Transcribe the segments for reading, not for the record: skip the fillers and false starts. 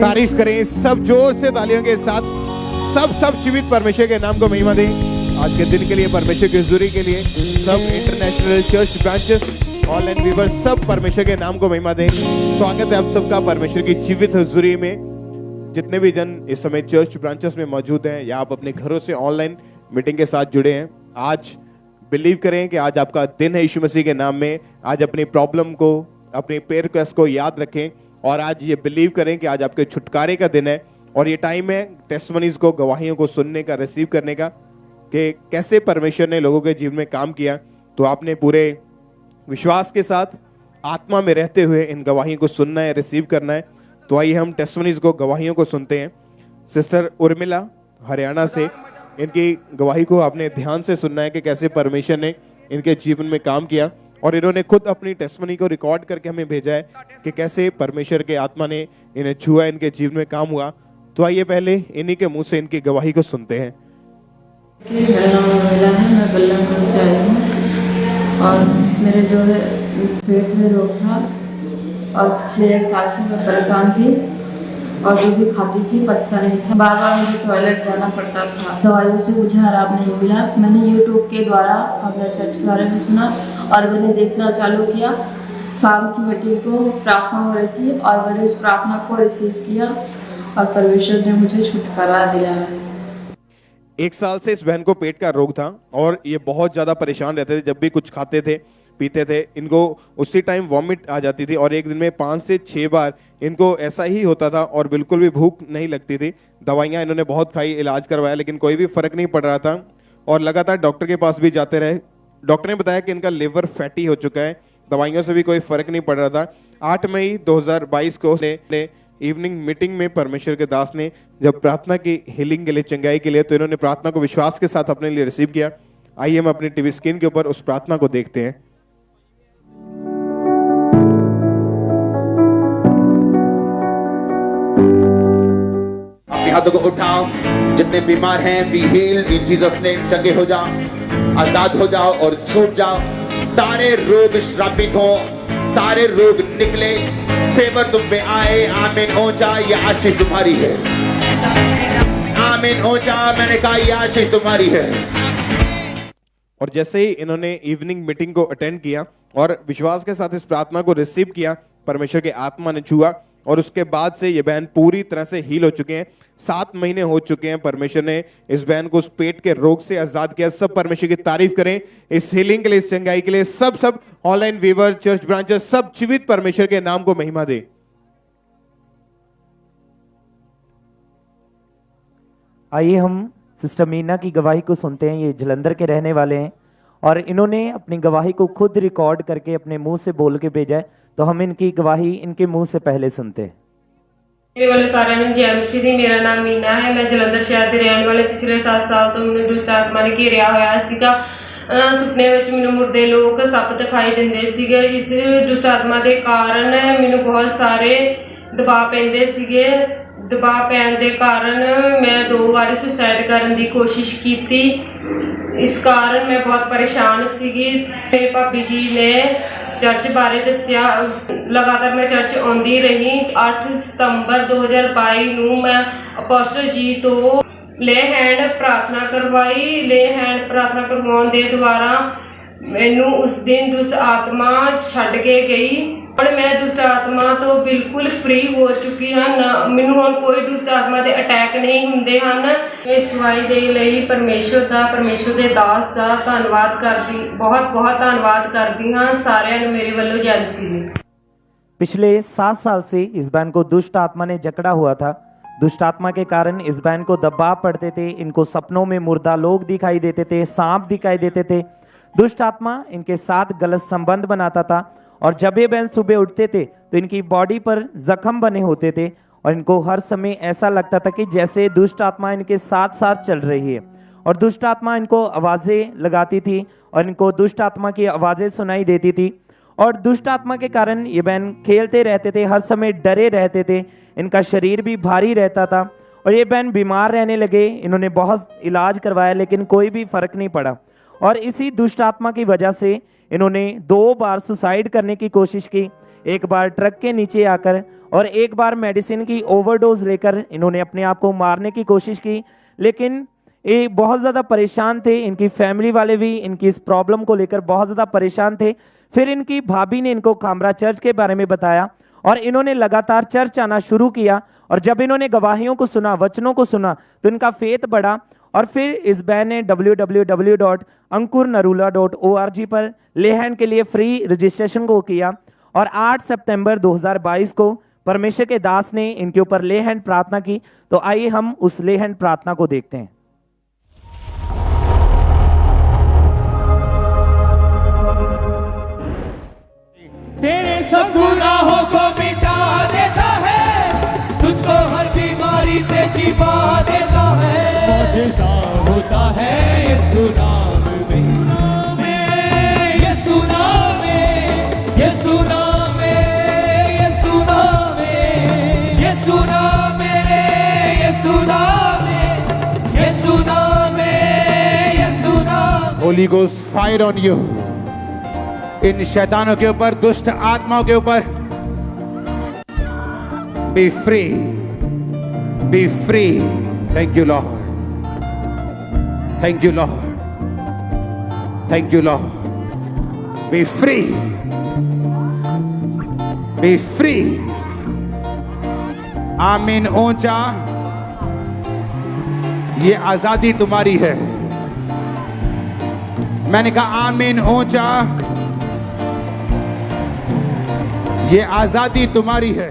तारीफ करें सब जोर से तालियों के साथ। सब जीवित परमेश्वर के नाम को महिमा दें। आज के दिन के लिए, परमेश्वर की हुजूरी के लिए सब international church branches, online viewers, सब परमेश्वर के नाम को महिमा दें। स्वागत है आप सबका परमेश्वर की जीवित हुजूरी में। जितने भी जन इस समय चर्च ब्रांचेस में मौजूद हैं या आप अपने घरों से ऑनलाइन मीटिंग के साथ जुड़े हैं, आज बिलीव करें कि आज आपका दिन है यीशु मसीह के नाम में। आज अपनी प्रॉब्लम को, अपनी प्रेयर रिक्वेस्ट को याद रखें और आज ये बिलीव करें कि आज आपके छुटकारे का दिन है। और ये टाइम है टेस्टिमनीज को, गवाहियों को सुनने का, रिसीव करने का कि कैसे परमेश्वर ने लोगों के जीवन में काम किया। तो आपने पूरे विश्वास के साथ आत्मा में रहते हुए इन गवाहियों को सुनना है, रिसीव करना है। तो आइए हम टेस्टिमनीज को, गवाहियों को सुनते हैं। सिस्टर उर्मिला हरियाणा से, इनकी गवाही को आपने ध्यान से सुनना है कि कैसे परमेश्वर ने इनके जीवन में काम किया और इन्होंने खुद अपनी टेस्टिमनी को रिकॉर्ड करके हमें भेजा है कि कैसे परमेश्वर के आत्मा ने इन्हें छुआ, इनके जीवन में काम हुआ। तो आइए पहले इन्हीं के मुंह से इनकी गवाही को सुनते हैं। मेरा नाम उर्मिला है, मैं बल्लमपुर से आई हूँ और मेरे जो है पेट में रोग था और पिछले 1 साल से मैं परेशान थी और जो भी खाती थी पता नहीं था। बार बार मुझे टॉयलेट जाना पड़ता था। दवाइयों से मुझे आराम नहीं मिला। मैंने यूट्यूब के द्वारा अपने चर्च के बारे में सुना और मैंने देखना चालू किया। शाम की मीटिंग को प्रार्थना हो रही थी और मैंने उस प्रार्थना को रिसीव किया और परमेश्वर ने मुझे छुटकारा दिलाया। 1 साल से इस बहन को पेट का रोग था और ये बहुत ज़्यादा परेशान रहते थे। जब भी कुछ खाते थे, पीते थे, इनको उसी टाइम वॉमिट आ जाती थी और एक दिन में 5 से 6 बार इनको ऐसा ही होता था और बिल्कुल भी भूख नहीं लगती थी। दवाइयाँ इन्होंने बहुत खाई, इलाज करवाया, लेकिन कोई भी फर्क नहीं पड़ रहा था और लगातार डॉक्टर के पास भी जाते रहे। डॉक्टर ने बताया कि इनका लिवर फैटी हो चुका है, दवाइयों से भी कोई फर्क नहीं पड़ रहा था। 8 मई 2022 को इवनिंग मीटिंग में परमेश्वर के दास ने जब प्रार्थना की हीलिंग के लिए, चंगाई के लिए, तो इन्होंने प्रार्थना को विश्वास के साथ अपने लिए रिसीव किया। आइए हम अपनी टीवी स्क्रीन के ऊपर उस प्रार्थना को देखते हैं। अपने हाथों को उठाओ। जितने बीमार हैं, be healed in Jesus name. चंगे हो जाओ, आजाद हो जाओ और छूट जाओ। सारे रोग श्रापित हो, सारे रोग निकले, फेवर तुम पे आए। आमीन हो जा, ये आशीष तुम्हारी है। आमीन हो जा, मैंने कहा ये आशीष तुम्हारी है। और जैसे ही इन्होंने इवनिंग मीटिंग को अटेंड किया और विश्वास के साथ इस प्रार्थना को रिसीव किया, परमेश्वर के आत्मा ने छुआ और उसके बाद से ये बहन पूरी तरह से हील हो चुके हैं। 7 महीने हो चुके हैं। परमेश्वर ने इस बहन को उस पेट के रोग से आजाद किया। सब परमेश्वर की तारीफ करें इस हीलिंग के लिए, इस चंगाई के लिए। सब ऑनलाइन व्यूअर, चर्च ब्रांचेस, सब जीवित परमेश्वर के नाम को महिमा दे। आइए हम सिस्टर मीना की गवाही को सुनते हैं। ये जलंधर के रहने वाले हैं और इन्होंने अपनी गवाही को खुद रिकॉर्ड करके अपने मुंह से बोल के भेजा है। तो हम इनकी गवाही इनके मुंह से पहले सुनते हैं। मेरे वाले सारे ने जय मसीह दी। मेरा नाम मीना है, मैं ਜਲੰਧਰ ਸ਼ਹਿਰ ਦੇ ਰਹਿਣ ਵਾਲੇ। ਪਿਛਲੇ 7 ਸਾਲ ਤੋਂ ਮੈਨੂੰ ਦੁਸ਼ਟ ਆਤਮਾ ਨੇ ਘੇਰਿਆ ਹੋਇਆ ਸੀਗਾ। ਸੁਪਨੇ ਵਿੱਚ ਮੈਨੂੰ ਮੁਰਦੇ ਲੋਕ, ਸੱਪ ਦਿਖਾਈ ਦਿੰਦੇ ਸੀਗੇ। ਇਸ ਦੁਸ਼ਟ ਆਤਮਾ ਦੇ ਕਾਰਨ ਮੈਨੂੰ ਬਹੁਤ ਸਾਰੇ ਦਬਾਅ ਪੈਂਦੇ ਸੀਗੇ। ਦਬਾਅ ਪੈਣ ਦੇ ਕਾਰਨ ਮੈਂ 2 ਵਾਰੀ ਸੁਸਾਈਡ ਕਰਨ ਦੀ ਕੋਸ਼ਿਸ਼ ਕੀਤੀ। ਇਸ ਕਾਰਨ ਮੈਂ ਬਹੁਤ ਪਰੇਸ਼ਾਨ ਸੀਗੀ। ਮੇਰੇ ਭਾਬੀ ਜੀ ਨੇ चर्च बारे दसिया। लगातार मैं चर्च आउंदी रही। 8 सितंबर 2022 ਨੂੰ मैं ਅਪੋਸਟਲ जी तो ले हैंड प्रार्थना करवाई। ले हैंड प्रार्थना करवाਉਣ ਦੇ ਦੁਆਰਾ ਮੈਨੂੰ ਉਸ ਦਿਨ ਦੁਸ਼ਟ ਆਤਮਾ ਛੱਡ ਕੇ ਗਈ। ਹੁਣ ਮੈਂ ਦੁਸ਼ਟ ਆਤਮਾ ਤੋਂ ਬਿਲਕੁਲ ਫ੍ਰੀ ਹੋ ਚੁੱਕੀ ਹਾਂ। ਮੈਨੂੰ ਹੁਣ ਕੋਈ ਦੁਸ਼ਟ ਆਤਮਾ ਦੇ ਅਟੈਕ ਨਹੀਂ ਹੁੰਦੇ ਹਨ। ਮੈਂ ਇਸ ਗਵਾਹੀ ਦੇ ਲਈ ਪਰਮੇਸ਼ਰ ਦੇ ਦਾਸ ਦਾ ਧੰਨਵਾਦ ਕਰਦੀ, ਬਹੁਤ ਧੰਨਵਾਦ करती हाँ। सारिਆਂ ਨੂੰ मेरे ਵੱਲੋਂ जय मसीह दी। पिछले 7 साल से इस बहन को दुष्ट आत्मा ने जकड़ा हुआ था। दुष्ट आत्मा के कारण इस बहन को दबाव पड़ते थे। इनको सपनों में मुर्दा लोग दिखाई देते थे, सांप दिखाई देते थे। दुष्ट आत्मा इनके साथ गलत संबंध बनाता था और जब ये बहन सुबह उठते थे तो इनकी बॉडी पर जख्म बने होते थे और इनको हर समय ऐसा लगता था कि जैसे दुष्ट आत्मा इनके साथ साथ चल रही है। और दुष्ट आत्मा इनको आवाज़ें लगाती थी और इनको दुष्ट आत्मा की आवाज़ें सुनाई देती थी। और दुष्ट आत्मा के कारण ये बहन खेलते रहते थे, हर समय डरे रहते थे। इनका शरीर भी भारी रहता था और ये बहन बीमार रहने लगे। इन्होंने बहुत इलाज करवाया लेकिन कोई भी फर्क नहीं पड़ा। और इसी दुष्ट आत्मा की वजह से इन्होंने 2 बार सुसाइड करने की कोशिश की। एक बार ट्रक के नीचे आकर और एक बार मेडिसिन की ओवरडोज लेकर इन्होंने अपने आप को मारने की कोशिश की। लेकिन ये बहुत ज़्यादा परेशान थे, इनकी फैमिली वाले भी इनकी इस प्रॉब्लम को लेकर बहुत ज़्यादा परेशान थे। फिर इनकी भाभी ने इनको खामरा चर्च के बारे में बताया और इन्होंने लगातार चर्च आना शुरू किया। और जब इन्होंने गवाहियों को सुना, वचनों को सुना, तो इनका फेथ बढ़ा। और फिर इस बहन ने www.ankurnarula.org पर लेहैंड के लिए फ्री रजिस्ट्रेशन को किया और 8 सितंबर 2022 को परमेश्वर के दास ने इनके ऊपर लेहैंड प्रार्थना की। तो आइए हम उस लेहैंड प्रार्थना को देखते हैं। तेरे सब गुनाहों को मिटा देता है, तुझको हर बीमारी से शिफा देता है। मौजज़ा होता है यीशु नाम में, यीशु नाम में, यीशु नाम में, यीशु नाम में, यीशु नाम में, यीशु नाम में, यीशु नाम में, यीशु नाम। Holy ghost fire on you, इन शैतानों के ऊपर, दुष्ट आत्माओं के ऊपर। Be free, be free. Thank you lord, thank you lord, thank you lord. Be free, be free. आमीन ऊंचा, ये आजादी तुम्हारी है। मैंने कहा आमीन ऊंचा, ये आजादी तुम्हारी है।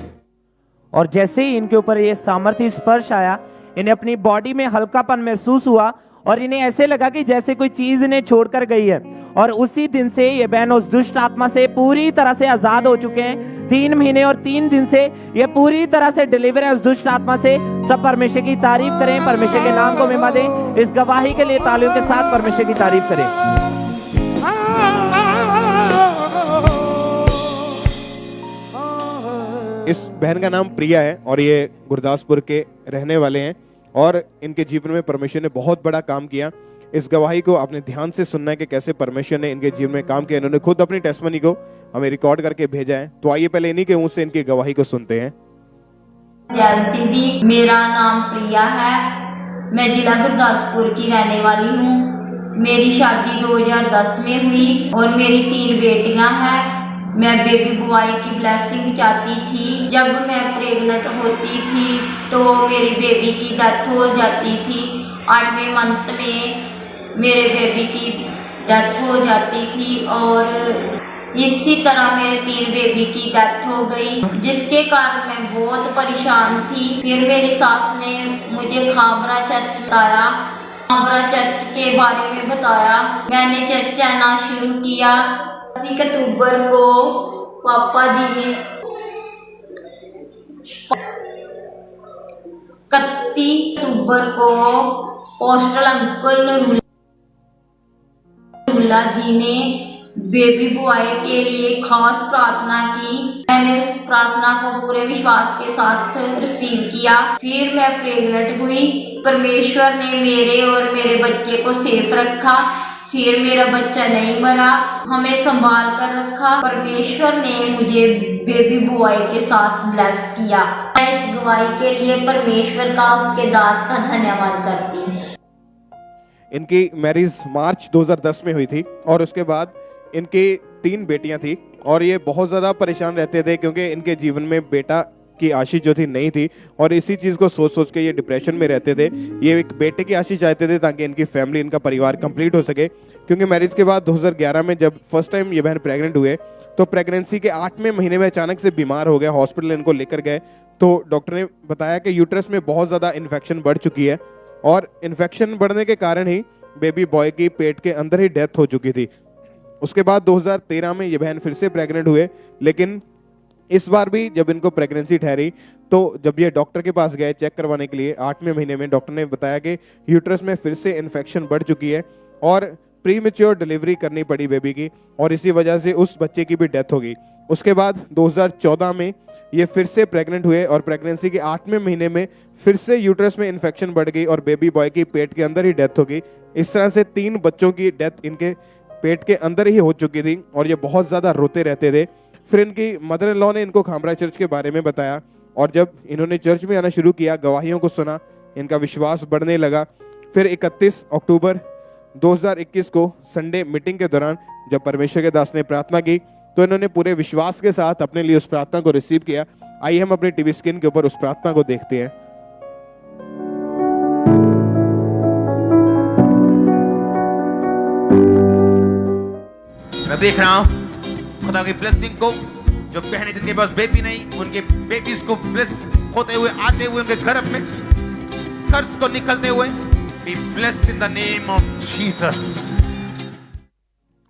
और जैसे ही इनके ऊपर ये सामर्थ्य स्पर्श आया, इन्हें अपनी बॉडी में हल्कापन महसूस हुआ और इन्हें ऐसे लगा कि जैसे कोई चीज इन्हें छोड़कर गई है। और उसी दिन से ये बहन उस दुष्ट आत्मा से पूरी तरह से आजाद हो चुके हैं। 3 महीने और 3 दिन से ये पूरी तरह से डिलीवर है उस दुष्ट आत्मा से। सब परमेश्वर की तारीफ करें, परमेश्वर के नाम को महिमा दें। इस गवाही के लिए तालियों के साथ परमेश्वर की तारीफ करें। इस बहन का नाम प्रिया है और ये गुरदासपुर के रहने वाले हैं और इनके जीवन में परमेश्वर ने बहुत बड़ा काम किया। इस गवाही को आपने ध्यान से सुनना है कि कैसे परमेश्वर ने इनके जीवन में काम किया। इन्होंने खुद अपनी टेस्टमनी को हमें रिकॉर्ड करके भेजा है। तो आइए पहले इन्हीं के मुंह से इनकी गवाही को सुनते हैं। जय सीधी, मेरा नाम प्रिया है। मैं जिला गुरदासपुर की रहने वाली हूँ। मेरी शादी 2010 में हुई और मेरी 3 बेटियां हैं। मैं बेबी बॉय की ब्लेसिंग चाहती थी। जब मैं प्रेग्नेंट होती थी तो मेरी बेबी की डेथ हो जाती थी। 8वें मंथ में मेरे बेबी की डेथ हो जाती थी और इसी तरह मेरे 3 बेबी की डेथ हो गई, जिसके कारण मैं बहुत परेशान थी। फिर मेरी सास ने मुझे खामरा चर्च बताया, खामरा चर्च के बारे में बताया। मैंने चर्च आना शुरू किया। 31 अक्टूबर को पापा जी ने 31 अक्टूबर को पोस्टल अंकल नरूला जी ने बेबी बॉय के लिए खास प्रार्थना की। मैंने उस प्रार्थना को पूरे विश्वास के साथ रिसीव किया। फिर मैं प्रेग्नेंट हुई। परमेश्वर ने मेरे और मेरे बच्चे को सेफ रखा। फिर मेरा बच्चा नहीं मरा, हमें संभाल कर रखा। परमेश्वर ने मुझे बेबी बॉय के साथ ब्लेस किया। मैं इस गवाही के लिए परमेश्वर का, उसके दास का धन्यवाद करती हूँ। इनकी मैरिज मार्च 2010 में हुई थी और उसके बाद इनकी 3 बेटियां थी और ये बहुत ज़्यादा परेशान रहते थे क्योंकि इनके जीवन में बेटा की आशीष जो थी नहीं थी और इसी चीज़ को सोच सोच के ये डिप्रेशन में रहते थे। ये एक बेटे की आशीष चाहते थे ताकि इनकी फैमिली, इनका परिवार कंप्लीट हो सके। क्योंकि मैरिज के बाद 2011 में जब फर्स्ट टाइम ये बहन प्रेग्नेंट हुए तो प्रेगनेंसी के 8वें महीने में अचानक से बीमार हो गए। हॉस्पिटल इनको लेकर गए तो डॉक्टर ने बताया कि यूट्रस में बहुत ज़्यादा इन्फेक्शन बढ़ चुकी है और इन्फेक्शन बढ़ने के कारण ही बेबी बॉय की पेट के अंदर ही डेथ हो चुकी थी। उसके बाद 2013 में ये बहन फिर से प्रेग्नेंट हुए, लेकिन इस बार भी जब इनको प्रेगनेंसी ठहरी तो जब ये डॉक्टर के पास गए चेक करवाने के लिए 8वें महीने में, डॉक्टर ने बताया कि यूट्रस में फिर से इन्फेक्शन बढ़ चुकी है और प्रीमेच्योर डिलीवरी करनी पड़ी बेबी की और इसी वजह से उस बच्चे की भी डेथ हो गई। उसके बाद 2014 में ये फिर से प्रेग्नेंट हुए और प्रेगनेंसी के 8वें महीने में फिर से यूट्रस में इन्फेक्शन बढ़ गई और बेबी बॉय की पेट के अंदर ही डेथ हो गई। इस तरह से 3 बच्चों की डेथ इनके पेट के अंदर ही हो चुकी थी और ये बहुत ज़्यादा रोते रहते थे। फिर इनकी मदर इन लॉ ने इनको खामरा चर्च के बारे में बताया, और जब इन्होंने चर्च में आना शुरू किया, गवाहियों को सुना, इनका विश्वास बढ़ने लगा। फिर 31 अक्टूबर 2021 को संडे मीटिंग के दौरान जब परमेश्वर के दास ने प्रार्थना की, तो इन्होंने पूरे विश्वास के साथ अपने लिए उस प्रार्थना को रिसीव किया। आइए हम अपने टीवी स्क्रीन के ऊपर उस प्रार्थना को देखते हैं। मैं देख रहा हूं खुदा की ब्लेसिंग को, जो बहनें जिनके पास बेबी नहीं, उनके बेबीज को ब्लेस होते हुए, आते हुए उनके गर्भ में, कर्ज को निकलते हुए, be blessed in the name of Jesus.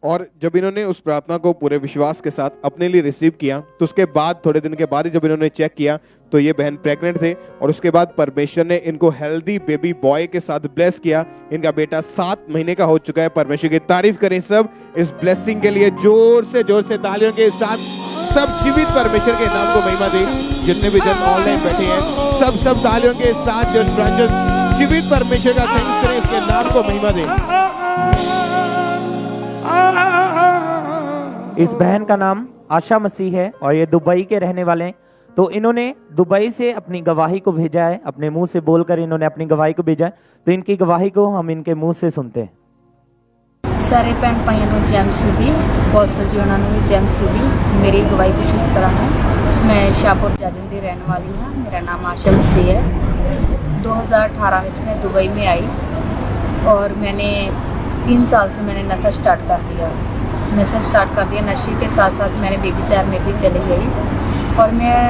और जब इन्होंने उस प्रार्थना को पूरे विश्वास के साथ अपने लिए रिसीव किया, तो उसके बाद थोड़े दिन के बाद ही जब इन्होंने चेक किया तो ये बहन प्रेग्नेंट थे, और उसके बाद परमेश्वर ने इनको हेल्दी बेबी बॉय के साथ ब्लेस किया। इनका बेटा 7 महीने का हो चुका है। परमेश्वर की तारीफ करें सब इस ब्लेसिंग के लिए, जोर से तालियों के साथ सब जीवित परमेश्वर के नाम को महिमा दे। जितने भी जन ऑनलाइन बैठे हैं, सब तालियों के साथ चर्च ब्रांचेस जीवित परमेश्वर का थैंक्स करें, इसके नाम को महिमा दे। इस बहन का नाम आशा मसीह है और ये दुबई के रहने वाले हैं। तो इन्होंने दुबई से अपनी गवाही को भेजा है, अपने मुंह से बोलकर इन्होंने अपनी गवाही को भेजा है। तो इनकी गवाही को हम इनके मुंह से सुनते हैं। ਸਾਰੇ ਭੈਣ ਭਾਈਆਂ ਨੂੰ ਜੈਮਸੀ ਦੀ, ਪੌਸਲ ਜੀ ਉਹਨਾਂ ਨੂੰ ਵੀ ਜੈਮਸੀ ਦੀ। ਮੇਰੀ ਗਵਾਹੀ ਕੁਛ ਇਸ ਤਰ੍ਹਾਂ है। मैं शाहपुर जाजिम ਦੀ रहने वाली हूँ। मेरा नाम आशा मसीह है। 2018 में मैं दुबई में आई और मैंने 3 साल से मैंने नशा स्टार्ट कर दिया। नशे के साथ साथ मैंने बेबीचार में भी चली गई, और मैं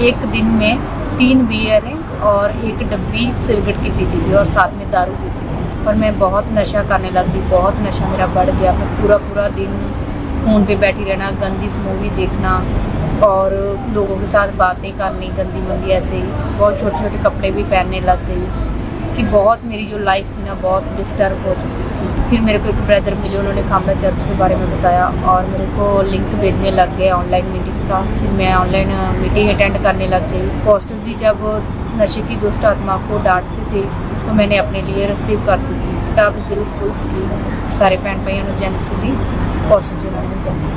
एक दिन में 3 बियर और 1 डब्बी सिगरेट की पीती थी और साथ में दारू पीती थी। और मैं बहुत नशा करने लग गई, बहुत नशा मेरा बढ़ गया। मैं पूरा दिन फ़ोन पे बैठी रहना, गंदी सी मूवी देखना और लोगों के साथ बातें करनी गंदी ऐसे ही। बहुत छोटे कपड़े भी पहनने लग गई कि बहुत मेरी जो लाइफ थी ना बहुत डिस्टर्ब हो चुकी थी। फिर मेरे को एक ब्रदर मिले, उन्होंने खामरा चर्च के बारे में बताया और मेरे को लिंक भेजने लग गए ऑनलाइन मीटिंग का। फिर मैं ऑनलाइन मीटिंग अटेंड करने लग गई। पॉस्टर जी जब नशे की दुष्ट आत्मा को डांटते थे तो मैंने अपने लिए रिसीव करती थी। अब बिल्कुल फ्री है। सारे भैन भाइयों ने जैमसी दी, पॉस्टर जी ने जैमसी।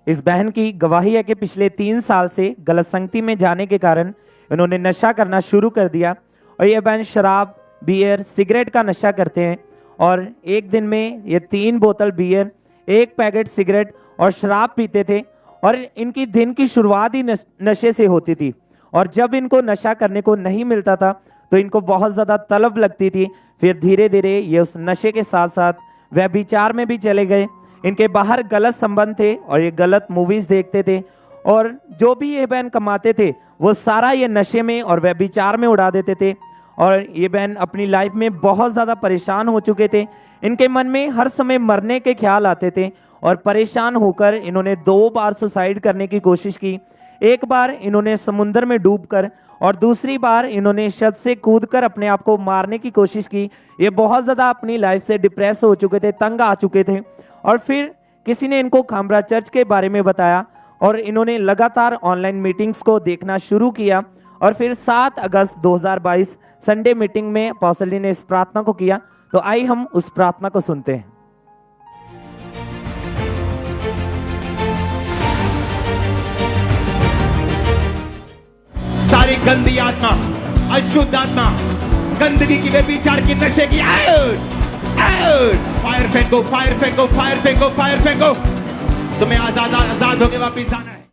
इस बहन की गवाही है कि पिछले 3 साल से गलत संगति में जाने के कारण इन्होंने नशा करना शुरू कर दिया, और ये बहन शराब, बियर, सिगरेट का नशा करते हैं। और एक दिन में ये 3 बोतल बियर, 1 पैकेट सिगरेट और शराब पीते थे, और इनकी दिन की शुरुआत ही नशे से होती थी। और जब इनको नशा करने को नहीं मिलता था तो इनको बहुत ज़्यादा तलब लगती थी। फिर धीरे धीरे ये उस नशे के साथ साथ व्यभिचार में भी चले गए। इनके बाहर गलत संबंध थे और ये गलत मूवीज़ देखते थे, और जो भी ये बहन कमाते थे वो सारा ये नशे में और व्यभिचार में उड़ा देते थे। और ये बहन अपनी लाइफ में बहुत ज़्यादा परेशान हो चुके थे। इनके मन में हर समय मरने के ख्याल आते थे, और परेशान होकर इन्होंने 2 बार सुसाइड करने की कोशिश की। एक बार इन्होंने समुद्र में डूबकर, और दूसरी बार इन्होंने छत से कूदकर अपने आप को मारने की कोशिश की। ये बहुत ज़्यादा अपनी लाइफ से डिप्रेस हो चुके थे, तंग आ चुके थे। और फिर किसी ने इनको खामरा चर्च के बारे में बताया, और इन्होंने लगातार ऑनलाइन मीटिंग्स को देखना शुरू किया। और फिर 7 अगस्त 2022 संडे मीटिंग में अपोस्टल जी ने इस प्रार्थना को किया। तो आइए हम उस प्रार्थना को सुनते हैं। सारी गंदी आत्मा, अशुद्ध आत्मा, गंदगी की, व्यभिचार की, नशे की, आउट आउट, फायर फेंको, फायर फेंको, फायर फेंको, फायर फेंको। तुम्हें आजाद होके वापस जाना है।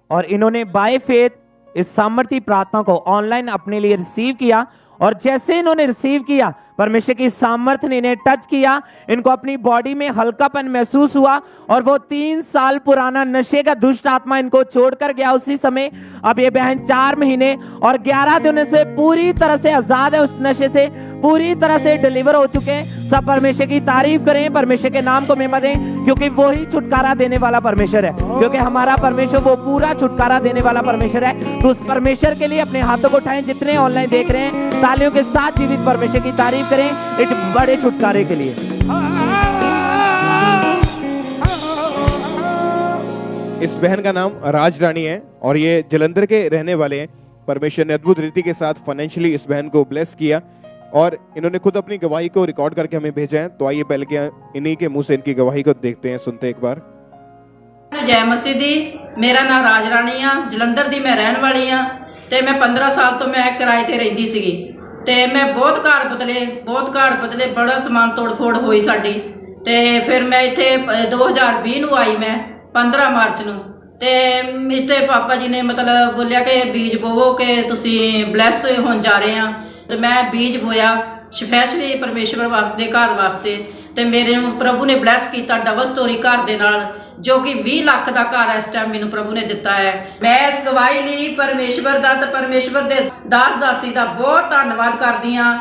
और इन्होंने बाय फेथ इस सामर्थी प्रार्थना को ऑनलाइन अपने लिए रिसीव किया, और जैसे इन्होंने रिसीव किया परमेश्वर की सामर्थ्य ने इन्हें टच किया। इनको अपनी बॉडी में हल्कापन महसूस हुआ, और वो 3 साल पुराना नशे का दुष्ट आत्मा इनको छोड़कर गया उसी समय। अब ये बहन 4 महीने और 11 दिनों से पूरी तरह से आजाद है, उस नशे से पूरी तरह से डिलीवर हो चुके हैं। सब परमेश्वर की तारीफ करें, परमेश्वर के नाम को महिमा दें, क्योंकि वो ही छुटकारा देने वाला परमेश्वर है। क्योंकि हमारा परमेश्वर वो पूरा छुटकारा देने वाला परमेश्वर है। तो उस परमेश्वर के लिए अपने हाथों को उठाएं। जितने ऑनलाइन देख रहे हैं, तालियों के साथ जीवित परमेश्वर की तारीफ करें इस बड़े छुटकारे के लिए। इस बहन का नाम राज रानी है और ये जलंधर के रहने वाले हैं। परमेश्वर ने अद्भुत रीति के साथ फाइनेंशियली इस बहन को ब्लेस किया, और इन्होंने खुद अपनी गवाही को रिकॉर्ड करके हमें भेजा है। तो आइए पहले के इन्हीं के मुंह से इनकी गवाही को देखते हैं, सुनते हैं एक बार। ਜੈ ਮਸੀਹ ਦੀ। ਮੇਰਾ ਨਾਮ ਰਾਜ ਰਾਣੀ ਆ, ਜਲੰਧਰ ਦੀ ਮੈਂ ਰਹਿਣ ਵਾਲੀ ਆ ਤੇ ਮੈਂ 15 ਸਾਲ ਤੋਂ ਮੈਂ ਕਿਰਾਏ ਤੇ ਰਹਿੰਦੀ ਸੀਗੀ ਤੇ ਮੈਂ ਬਹੁਤ ਘਰ ਬਦਲੇ ਬੜਾ ਸਮਾਨ ਤੋੜ ਫੋੜ ਹੋਈ ਸਾਡੀ ਤੇ ਫਿਰ ਮੈਂ ਇੱਥੇ 2020 ਨੂੰ ਆਈ, ਮੈਂ 15 ਮਾਰਚ ਨੂੰ ਤੇ ਇੱਥੇ ਪਾਪਾ ਜੀ ਨੇ ਮਤਲਬ ਬੋਲਿਆ ਕਿ ਬੀਜ ਬੋਵੋ ਕਿ ਤੁਸੀਂ ਬਲੈਸ ਹੋਣ ਜਾ ਰਹੇ ਆ ਤੇ ਮੈਂ ਬੀਜ ਬੋਇਆ ਸਪੈਸ਼ਲੀ ਪਰਮੇਸ਼ਵਰ ਵਾਸਤੇ, ਘਰ ਵਾਸਤੇ ਤੇ ਮੇਰੇ ਨੂੰ ਪ੍ਰਭੂ ਨੇ ਬਲੈਸ ਕੀਤਾ ਡਬਲ ਸਟੋਰੀ ਘਰ ਦੇ ਨਾਲ, ਜੋ ਕਿ 20 ਲੱਖ ਦਾ ਘਰ ਇਸ ਟਾਈਮ ਮੈਨੂੰ ਪ੍ਰਭੂ ਨੇ ਦਿੱਤਾ ਹੈ। ਮੈਂ ਇਸ ਗਵਾਹੀ ਲਈ ਪਰਮੇਸ਼ਵਰ ਦਾ ਤੇ ਪਰਮੇਸ਼ਵਰ ਦੇ ਦਾਸ ਦਾਸੀ ਦਾ ਬਹੁਤ ਧੰਨਵਾਦ ਕਰਦੀ ਹਾਂ।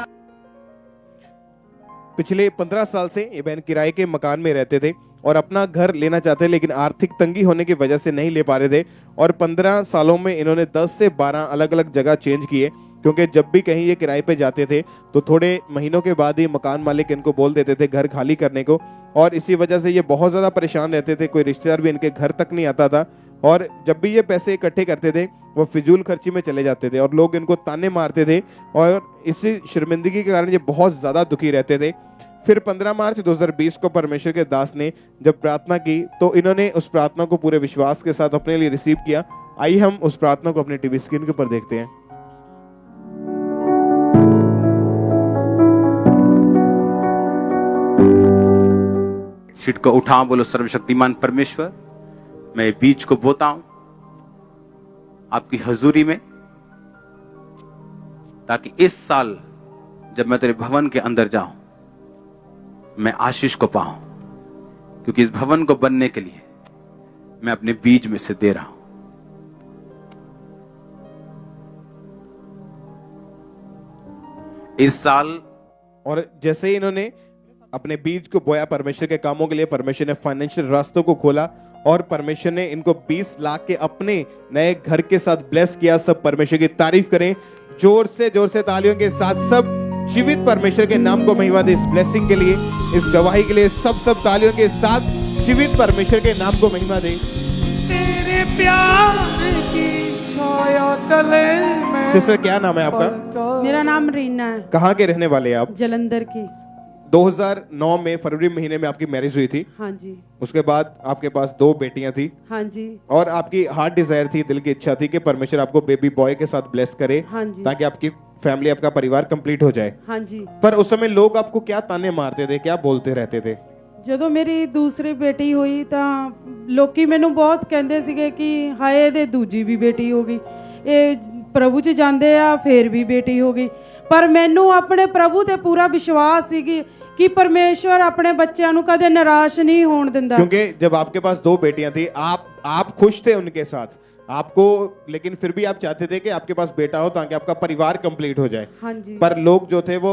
पिछले 15 साल से ये बहन किराए के मकान में रहते थे और अपना घर लेना चाहते, लेकिन आर्थिक तंगी होने की वजह से नहीं ले पा रहे थे। और 15 सालों में इन्होंने 10 से 12 अलग अलग जगह चेंज किए, क्योंकि जब भी कहीं ये किराए पे जाते थे तो थोड़े महीनों के बाद ही मकान मालिक इनको बोल देते थे घर खाली करने को, और इसी वजह से ये बहुत ज़्यादा परेशान रहते थे। कोई रिश्तेदार भी इनके घर तक नहीं आता था, और जब भी ये पैसे इकट्ठे करते थे वो फिजूल खर्ची में चले जाते थे और लोग इनको ताने मारते थे, और इसी शर्मिंदगी के कारण ये बहुत ज़्यादा दुखी रहते थे। फिर 15 मार्च 2020 को परमेश्वर के दास ने जब प्रार्थना की तो इन्होंने उस प्रार्थना को पूरे विश्वास के साथ अपने लिए रिसीव किया। आइए हम उस प्रार्थना को अपने टीवी स्क्रीन के ऊपर देखते हैं। सीट को उठाओ, बोलो सर्वशक्तिमान परमेश्वर, मैं बीज को बोता हूं आपकी हजूरी में, ताकि इस साल जब मैं तेरे भवन के अंदर जाऊं मैं आशीष को पाऊं, क्योंकि इस भवन को बनने के लिए मैं अपने बीज में से दे रहा हूं। इस साल और जैसे ही इन्होंने अपने बीज को बोया परमेश्वर के कामों के लिए, परमेश्वर ने फाइनेंशियल रास्तों को खोला और परमेश्वर ने इनको 20 लाख के अपने नए घर के साथ ब्लेस किया। सब परमेश्वर की तारीफ करें जोर से तालियों के साथ। सब जीवित परमेश्वर के नाम को महिमा दे इस ब्लेसिंग के लिए, इस गवाही के लिए। सब तालियों के साथ जीवित परमेश्वर के नाम को महिमा दे। तेरे प्यार की छाया तले में। सिस्टर क्या नाम है आपका? मेरा नाम रीना है। कहाँ के रहने वाले हैं आप? जलंधर की। 2009 में फरवरी महीने में आपकी मैरिज हुई थी। हाँ जी। उसके बाद आपके पास 2 बेटियां थी। हाँ जी। और आपकी हार्ट डिजायर थी, दिल की इच्छा थी कि परमेश्वर आपको बेबी बॉय के साथ ब्लेस करे। हाँ जी। ताकि आपकी फैमिली, आपका परिवार कंप्लीट हो जाए। हाँ जी। पर उस समय लोग आपको क्या ताने मारते थे, क्या बोलते रहते थे? ਜਦੋਂ ਮੇਰੀ ਦੂਸਰੀ ਬੇਟੀ ਹੋਈ ਤਾਂ ਲੋਕੀ ਮੈਨੂੰ ਬਹੁਤ ਕਹਿੰਦੇ ਸੀਗੇ ਕਿ ਹਾਏ ਇਹਦੇ ਦੂਜੀ ਵੀ ਬੇਟੀ ਹੋ ਗਈ, ਇਹ ਪ੍ਰਭੂ 'ਚ ਜਾਂਦੇ ਆ ਫੇਰ ਵੀ ਬੇਟੀ ਹੋ ਗਈ। ਪਰ ਮੈਨੂੰ ਆਪਣੇ ਪ੍ਰਭੂ ਤੇ ਪੂਰਾ ਵਿਸ਼ਵਾਸ ਸੀਗੀ कि परमेश्वर अपने बच्चों को कदे निराश नहीं होने देता। क्योंकि जब आपके पास 2 बेटियां थी, आप खुश थे उनके साथ, आपको, लेकिन फिर भी आप चाहते थे कि आपके पास बेटा हो ताकि आपका परिवार कंप्लीट हो जाए। हाँ जी। पर लोग जो थे वो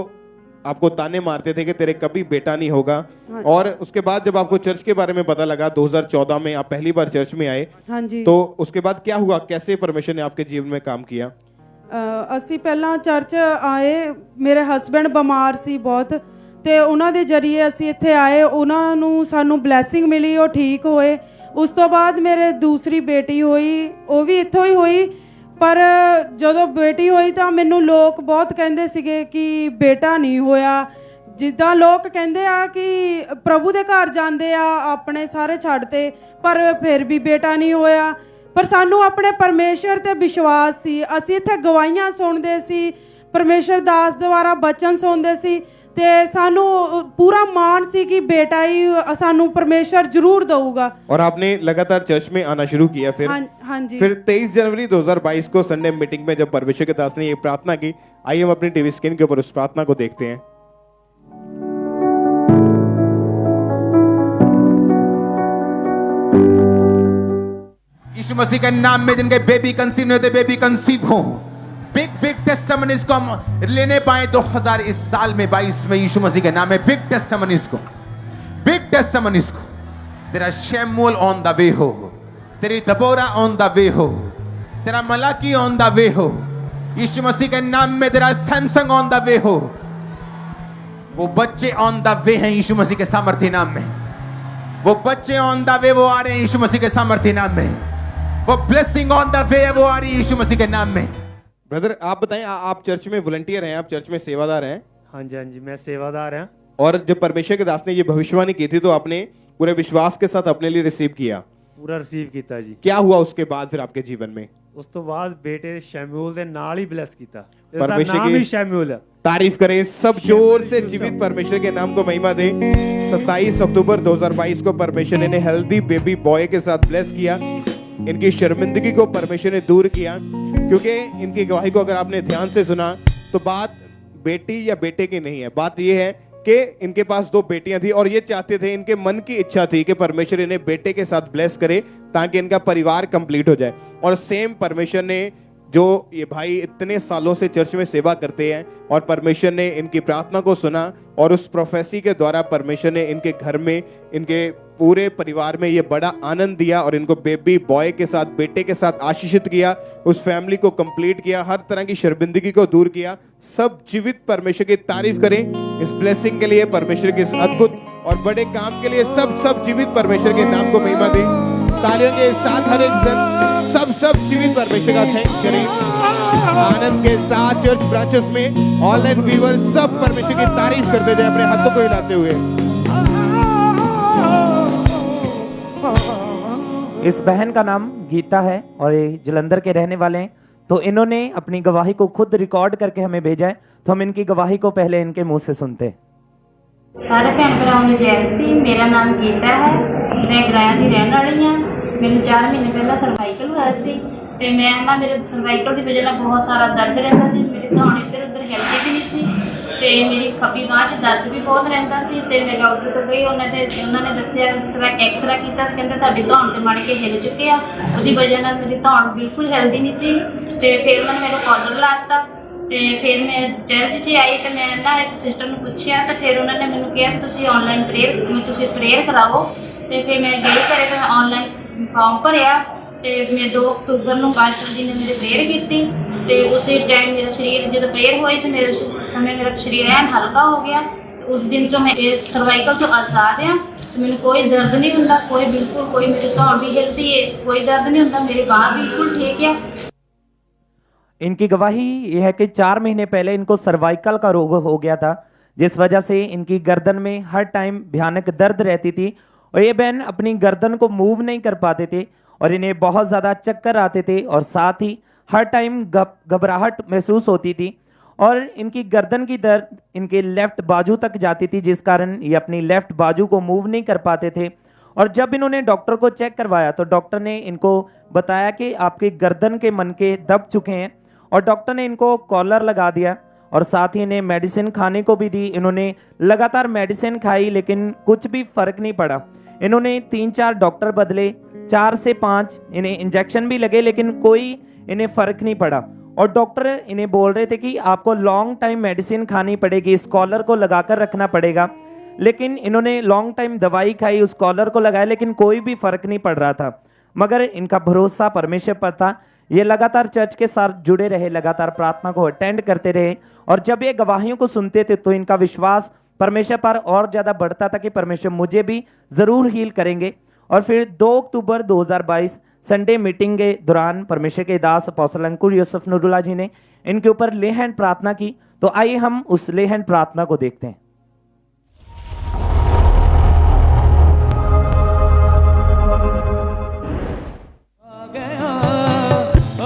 आपको ताने मारते थे कि तेरे कभी बेटा नहीं होगा। हाँ। और उसके बाद जब आपको चर्च के बारे में पता लगा, 2014 में आप पहली बार चर्च में आए। हाँ जी। तो उसके बाद क्या हुआ, कैसे परमेश्वर ने आपके जीवन में काम किया? असी पहला चर्च आए, मेरे हस्बैंड बीमार सी बहुत, ਤੇ ਉਹਨਾਂ ਦੇ ਜਰੀਏ ਅਸੀਂ ਇੱਥੇ ਆਏ, ਉਹਨਾਂ ਨੂੰ ਸਾਨੂੰ ਬਲੈਸਿੰਗ ਮਿਲੀ, ਉਹ ਠੀਕ ਹੋਏ। ਉਸ ਤੋਂ ਬਾਅਦ ਮੇਰੇ ਦੂਸਰੀ ਬੇਟੀ ਹੋਈ, ਉਹ ਵੀ ਇੱਥੋਂ ਹੀ ਹੋਈ। ਪਰ ਜਦੋਂ ਬੇਟੀ ਹੋਈ ਤਾਂ ਮੈਨੂੰ ਲੋਕ ਬਹੁਤ ਕਹਿੰਦੇ ਸੀਗੇ ਕਿ ਬੇਟਾ ਨਹੀਂ ਹੋਇਆ। ਜਿੱਦਾਂ ਲੋਕ ਕਹਿੰਦੇ ਆ ਕਿ ਪ੍ਰਭੂ ਦੇ ਘਰ ਜਾਂਦੇ ਆ ਆਪਣੇ ਸਾਰੇ ਛੱਡਤੇ, ਪਰ ਫਿਰ ਵੀ ਬੇਟਾ ਨਹੀਂ ਹੋਇਆ। ਪਰ ਸਾਨੂੰ ਆਪਣੇ ਪਰਮੇਸ਼ਰ ਤੇ ਵਿਸ਼ਵਾਸ ਸੀ। ਅਸੀਂ ਇੱਥੇ ਗਵਾਹੀਆਂ ਸੁਣਦੇ ਸੀ, ਪਰਮੇਸ਼ਰ ਦਾਸ ਦੁਆਰਾ ਬਚਨ ਸੁਣਦੇ ਸੀ, ਤੇ ਸਾਨੂੰ पूरा मान सी कि बेटा ही सानू परमेश्वर जरूर देगा। और आपने लगातार चर्च में आना शुरू किया। फिर हाँ जी। फिर 23 जनवरी 2022 को संडे मीटिंग में जब परमेश्वर के दास ने ये प्रार्थना की, आइए हम अपनी टीवी स्क्रीन के ऊपर उस प्रार्थना को देखते हैं। यीशु मसीह के नाम में जिनके बेबी कंसीव नहीं होते, बेबी कंसीव हो। बिग टेस्टिमनीज को हम लेने पाए 2000 इस साल में 22 में यीशु मसीह के नाम में बिग टेस्टिमनीज को तेरा शैमुएल ऑन द वे हो, तेरी दबोरा ऑन द वे हो, तेरा मलाकी ऑन द वे हो। यीशु मसीह के नाम में तेरा सैमसंग ऑन द वे हो। वो बच्चे ऑन द वे हैं यीशु मसीह के सामर्थ्य नाम में। वो बच्चे ऑन द वे, वो आ रहे हैं यीशु मसीह के सामर्थ्य नाम में। वो ब्लेसिंग ऑन द वे है, वो आ रही है यीशु मसीह के नाम में। ब्रदर आप बताएं, आप चर्च में वॉलंटियर हैं, आप चर्च में सेवादार हैं? हाँ जी, मैं सेवादार हैं। और जब परमेश्वर के दास ने ये भविष्यवाणी की थी तो आपने पूरे विश्वास के साथ अपने लिए रिसीव किया। पूरा रिसीव किया जी। क्या हुआ उसके बाद फिर आपके जीवन में? ਉਸ ਤੋਂ ਬਾਅਦ ਬੇਟੇ ਸ਼ੈਮੂਲ ਦੇ ਨਾਲ ਹੀ ਬਲੈਸ ਕੀਤਾ। ਇਸ ਦਾ परमेश्वर ਨਾਮ की ਹੀ ਸ਼ੈਮੂਲ ਹੈ। तारीफ करें सब जोर से। जीवित परमेश्वर के नाम को महिमा दें। 27 अक्टूबर 2022 को परमेश्वर ने हेल्दी बेबी बॉय के साथ ब्लेस किया। इनकी शर्मिंदगी को परमेश्वर ने दूर किया, क्योंकि इनकी गवाही को अगर आपने ध्यान से सुना तो बात बेटी या बेटे की नहीं है। बात यह है कि इनके पास 2 बेटियां थी और ये चाहते थे, इनके मन की इच्छा थी कि परमेश्वर इन्हें बेटे के साथ ब्लेस करे ताकि इनका परिवार कंप्लीट हो जाए। और सेम परमेश्वर ने, जो ये भाई इतने सालों से चर्च में सेवा करते हैं, और परमेश्वर ने इनकी प्रार्थना को सुना और उस प्रोफेसी के द्वारा परमेश्वर ने इनके घर में, इनके पूरे परिवार में ये बड़ा आनंद दिया और इनको बेबी बॉय के साथ, बेटे के साथ आशीषित किया, उस फैमिली को कंप्लीट किया, हर तरह की शर्मिंदगी को दूर किया। सब जीवित परमेश्वर की तारीफ करें इस ब्लेसिंग के लिए, परमेश्वर के इस अद्भुत और बड़े काम के लिए। सब जीवित परमेश्वर के नाम को महिमा दें। तालियों के साथ हर एक जन सब जीवित परमेश्वर का थैंक्स करें आनंद के साथ। चर्च ब्रांचेस में ऑनलाइन व्यूअर्स सब परमेश्वर की तारीफ करते जाए अपने हाथों को हिलाते हुए। इस बहन का नाम गीता है और ये जलंधर के रहने वाले हैं। तो इन्होंने अपनी गवाही को खुद रिकॉर्ड करके हमें भेजा है, तो हम इनकी गवाही को पहले इनके मुंह से सुनते हैं। ਸਾਰੇ ਭੈਣ ਭਰਾਵਾਂ ਨੂੰ ਜੈ ਮਸੀਹ। ਮੇਰਾ ਨਾਮ ਗੀਤਾ ਹੈ, ਮੈਂ ਗਰਾਇਆ ਦੀ ਰਹਿਣ ਵਾਲੀ ਹਾਂ। ਮੈਨੂੰ 4 ਮਹੀਨੇ ਪਹਿਲਾਂ ਸਰਵਾਈਕਲ ਹੋਇਆ ਸੀ ਤੇ ਮੈਂ ਨਾ, ਮੇਰੇ ਸਰਵਾਈਕਲ ਦੀ ਵਜ੍ਹਾ ਨਾਲ ਬਹੁਤ ਸਾਰਾ ਦਰਦ ਰਹਿੰਦਾ ਸੀ। ਮੇਰੇ ਧੌਣ ਇੱਧਰ ਉੱਧਰ ਹਿਲਦੇ ਵੀ ਨਹੀਂ ਸੀ ਤੇ ਮੇਰੀ ਖੱਬੀ ਬਾਂਹ 'ਚ ਦਰਦ ਵੀ ਬਹੁਤ ਰਹਿੰਦਾ ਸੀ। ਤੇ ਮੈਂ ਡਾਕਟਰ ਕੋਲ ਗਈ, ਉਹਨਾਂ ਨੇ ਦੱਸਿਆ, ਐਕਸਰਾ ਕੀਤਾ ਤੇ ਕਹਿੰਦੇ ਤੁਹਾਡੀ ਧੌਣ ਤੇ ਮੜ ਕੇ ਹਿਲ ਚੁੱਕੇ ਆ। ਉਹਦੀ ਵਜ੍ਹਾ ਨਾਲ ਮੇਰੀ ਧੌਣ ਬਿਲਕੁਲ ਹਿਲਦੀ ਨਹੀਂ ਸੀ। ਤੇ ਫਿਰ ਉਹਨਾਂ ਨੇ ਮੈਨੂੰ ਕਾਲਰ ਲਾਤਾ ਤੇ ਫਿਰ ਮੈਂ ਚਰਚ 'ਚ ਆਈ ਤੇ ਮੈਂ ਨਾ ਇੱਕ ਸਿਸਟਰ ਨੂੰ ਪੁੱਛਿਆ ਤੇ ਫਿਰ ਉਹਨਾਂ ਨੇ ਮੈਨੂੰ ਕਿਹਾ ਕਿ ਤੁਸੀਂ ਆਨਲਾਈਨ ਪ੍ਰੇਅਰ ਕਰਾਓ। ਤੇ ਫਿਰ ਮੈਂ ਗਈ ਘਰੇ ਤੇ ਮੈਂ ਆਨਲਾਈਨ ਫਾਰਮ ਭਰਿਆ ਤੇ ਮੈਂ 2 ਅਕਤੂਬਰ ਨੂੰ ਪਾਸਟਰ ਜੀ ਨੇ ਮੇਰੇ ਪ੍ਰੇਅਰ ਕੀਤੀ ਤੇ ਉਸੇ ਟਾਈਮ ਮੇਰਾ ਸਰੀਰ, ਜਦੋਂ ਪ੍ਰੇਅਰ ਹੋਈ ਤੇ ਮੇਰੇ ਉਸ ਸਮੇਂ ਮੇਰਾ ਸਰੀਰ ਐਨ ਹਲਕਾ ਹੋ ਗਿਆ। ਤੇ ਉਸ ਦਿਨ ਤੋਂ ਮੈਂ ਇਸ ਸਰਵਾਈਕਲ ਤੋਂ ਆਜ਼ਾਦ ਹਾਂ। ਤੇ ਮੈਨੂੰ ਕੋਈ ਦਰਦ ਨਹੀਂ ਹੁੰਦਾ, ਕੋਈ ਬਿਲਕੁਲ ਕੋਈ, ਮੇਰੀ ਧੌਣ ਵੀ ਹਿਲਦੀ ਹੈ, ਕੋਈ ਦਰਦ नहीं ਹੁੰਦਾ, मेरी बांह बिल्कुल ठीक है। इनकी गवाही यह है कि 4 महीने पहले इनको सर्वाइकल का रोग हो गया था, जिस वजह से इनकी गर्दन में हर टाइम भयानक दर्द रहती थी और ये बहन अपनी गर्दन को मूव नहीं कर पाते थे और इन्हें बहुत ज़्यादा चक्कर आते थे और साथ ही हर टाइम घबराहट महसूस होती थी और इनकी गर्दन की दर्द इनके लेफ्ट बाजू तक जाती थी, जिस कारण ये अपनी लेफ्ट बाजू को मूव नहीं कर पाते थे। और जब इन्होंने डॉक्टर को चेक करवाया तो डॉक्टर ने इनको बताया कि आपके गर्दन के मनके दब चुके हैं और डॉक्टर ने इनको कॉलर लगा दिया और साथ ही इन्हें मेडिसिन खाने को भी दी। इन्होंने लगातार मेडिसिन खाई लेकिन कुछ भी फर्क नहीं पड़ा। इन्होंने 3-4 डॉक्टर बदले, 4 से 5 इन्हें इंजेक्शन भी लगे लेकिन कोई इन्हें फर्क नहीं पड़ा और डॉक्टर इन्हें बोल रहे थे कि आपको लॉन्ग टाइम मेडिसिन खानी पड़ेगी, इस कॉलर को लगाकर रखना पड़ेगा। लेकिन इन्होंने लॉन्ग टाइम दवाई खाई, उस कॉलर को लगाया लेकिन कोई भी फर्क नहीं पड़ रहा था। मगर इनका भरोसा परमेश्वर पर था। ये लगातार चर्च के साथ जुड़े रहे, लगातार प्रार्थना को अटेंड करते रहे और जब ये गवाहियों को सुनते थे तो इनका विश्वास परमेश्वर पर और ज़्यादा बढ़ता था कि परमेश्वर मुझे भी ज़रूर हील करेंगे। और फिर 2 अक्टूबर 2022 संडे मीटिंग के दौरान परमेश्वर के दास अपोस्टल अंकुर यूसुफ नूरुल्लाह जी ने इनके ऊपर ले हैंड प्रार्थना की। तो आइए हम उस ले हैंड प्रार्थना को देखते हैं।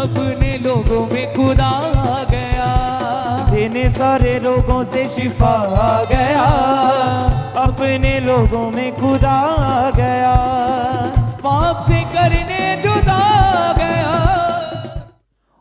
अपने लोगों में खुदा आ गया, देने सारे लोगों से शिफा आ गया, अपने लोगों में खुदा आ गया, पाप से करने जुदा आ गया।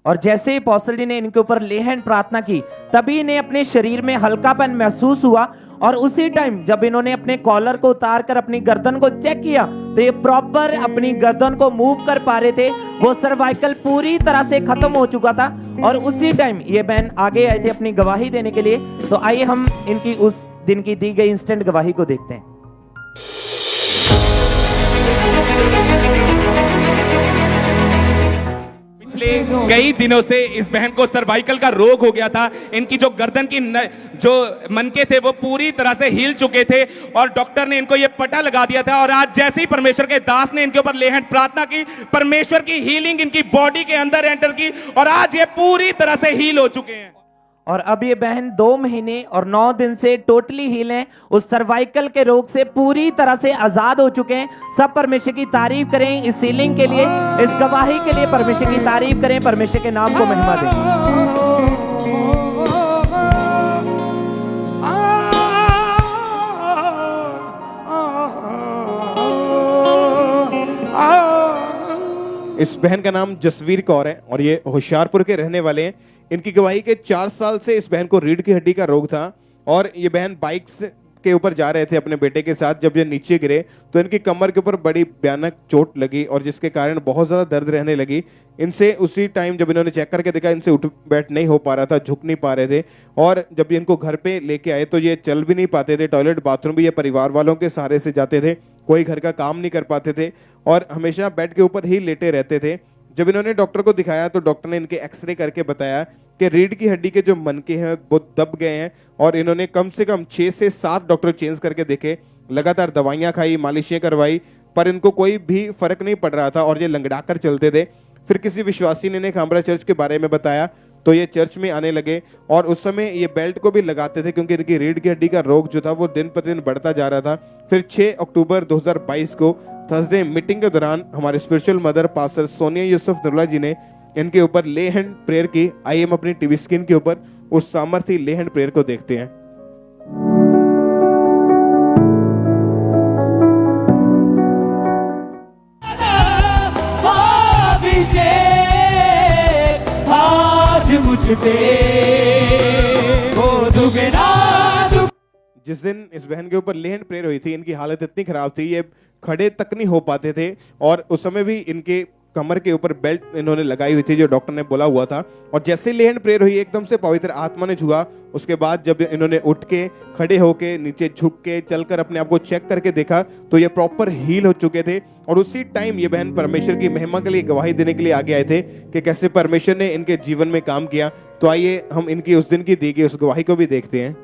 और जैसे ही अपोस्टल जी ने इनके ऊपर ले हैंड प्रार्थना की तभी इन्हें अपने शरीर में हल्कापन महसूस हुआ और उसी टाइम जब इन्होंने अपने कॉलर को उतार कर अपनी गर्दन को चेक किया तो ये प्रॉपर अपनी गर्दन को मूव कर पा रहे थे। वो सर्वाइकल पूरी तरह से खत्म हो चुका था और उसी टाइम ये बहन आगे आए थे अपनी गवाही देने के लिए। तो आइए हम इनकी उस दिन की दी गई इंस्टेंट गवाही को देखते हैं। पिछले कई दिनों से इस बहन को सर्वाइकल का रोग हो गया था। इनकी जो गर्दन की जो मनके थे वो पूरी तरह से हिल चुके थे और डॉक्टर ने इनको ये पट्टा लगा दिया था। और आज जैसे ही परमेश्वर के दास ने इनके ऊपर ले हैंड प्रार्थना की, परमेश्वर की हीलिंग इनकी बॉडी के अंदर एंटर की और आज ये पूरी तरह से हील हो चुके हैं। और अब ये बहन 2 महीने और 9 दिन से टोटली हील हैं, उस सर्वाइकल के रोग से पूरी तरह से आजाद हो चुके हैं। सब परमेश्वर की तारीफ करें इस हीलिंग के लिए, इस गवाही के लिए परमेश्वर की तारीफ करें, परमेश्वर के नाम को महिमा दें। इस बहन का नाम जसवीर कौर है और ये होशियारपुर के रहने वाले हैं। इनकी गवाही के 4 साल से इस बहन को रीढ़ की हड्डी का रोग था और ये बहन बाइक के ऊपर जा रहे थे अपने बेटे के साथ। जब ये नीचे गिरे तो इनकी कमर के ऊपर बड़ी भयानक चोट लगी और जिसके कारण बहुत ज्यादा दर्द रहने लगी। इनसे उसी टाइम जब इन्होंने चेक करके देखा, इनसे उठ बैठ नहीं हो पा रहा था, झुक नहीं पा रहे थे। और जब इनको घर पे लेके आए तो ये चल भी नहीं पाते थे, टॉयलेट बाथरूम भी ये परिवार वालों के सहारे से जाते थे, कोई घर का काम नहीं कर पाते थे और हमेशा बेड के ऊपर ही लेटे रहते थे। जब इन्होंने डॉक्टर को दिखाया तो डॉक्टर ने इनके एक्सरे करके बताया कि रीढ़ की हड्डी के जो मनके हैं वो दब गए हैं और इन्होंने कम से कम 6 से 7 डॉक्टर चेंज करके देखे, लगातार दवाइयां खाई, मालिशें करवाई, पर इनको कोई भी फर्क नहीं पड़ रहा था और ये लंगड़ा कर चलते थे। फिर किसी विश्वासी ने खामरा चर्च के बारे में बताया तो ये चर्च में आने लगे और उस समय ये बेल्ट को भी लगाते थे क्योंकि इनकी रीढ़ की हड्डी का रोग जो था वो दिन प्रतिदिन बढ़ता जा रहा था। फिर 6 अक्टूबर 2022 को थर्सडे मीटिंग के दौरान हमारे spiritual mother pastor Sonia Yusuf Durla ji ने इनके ऊपर ले हैंड प्रेयर की। आइए हम अपनी टीवी स्क्रीन के ऊपर उस सामर्थी ले हैंड प्रेयर को देखते हैं। जिस दिन इस बहन के ऊपर ले हैंड प्रेयर हुई थी, इनकी हालत इतनी खराब थी ये खड़े तक नहीं हो पाते थे और उस समय भी इनके कमर के ऊपर बेल्ट इन्होंने लगाई हुई थी जो डॉक्टर ने बोला हुआ था। और जैसे ले हैंड प्रेयर हुई एकदम से पवित्र आत्मा ने छुआ। उसके बाद जब इन्होंने उठ के खड़े होके नीचे झुक के चलकर अपने आप को चेक करके देखा तो ये प्रॉपर हील हो चुके थे और उसी टाइम ये बहन परमेश्वर की महिमा के लिए गवाही देने के लिए आगे आए थे कि कैसे परमेश्वर ने इनके जीवन में काम किया। तो आइए हम इनकी उस दिन की दी गई उस गवाही को भी देखते हैं।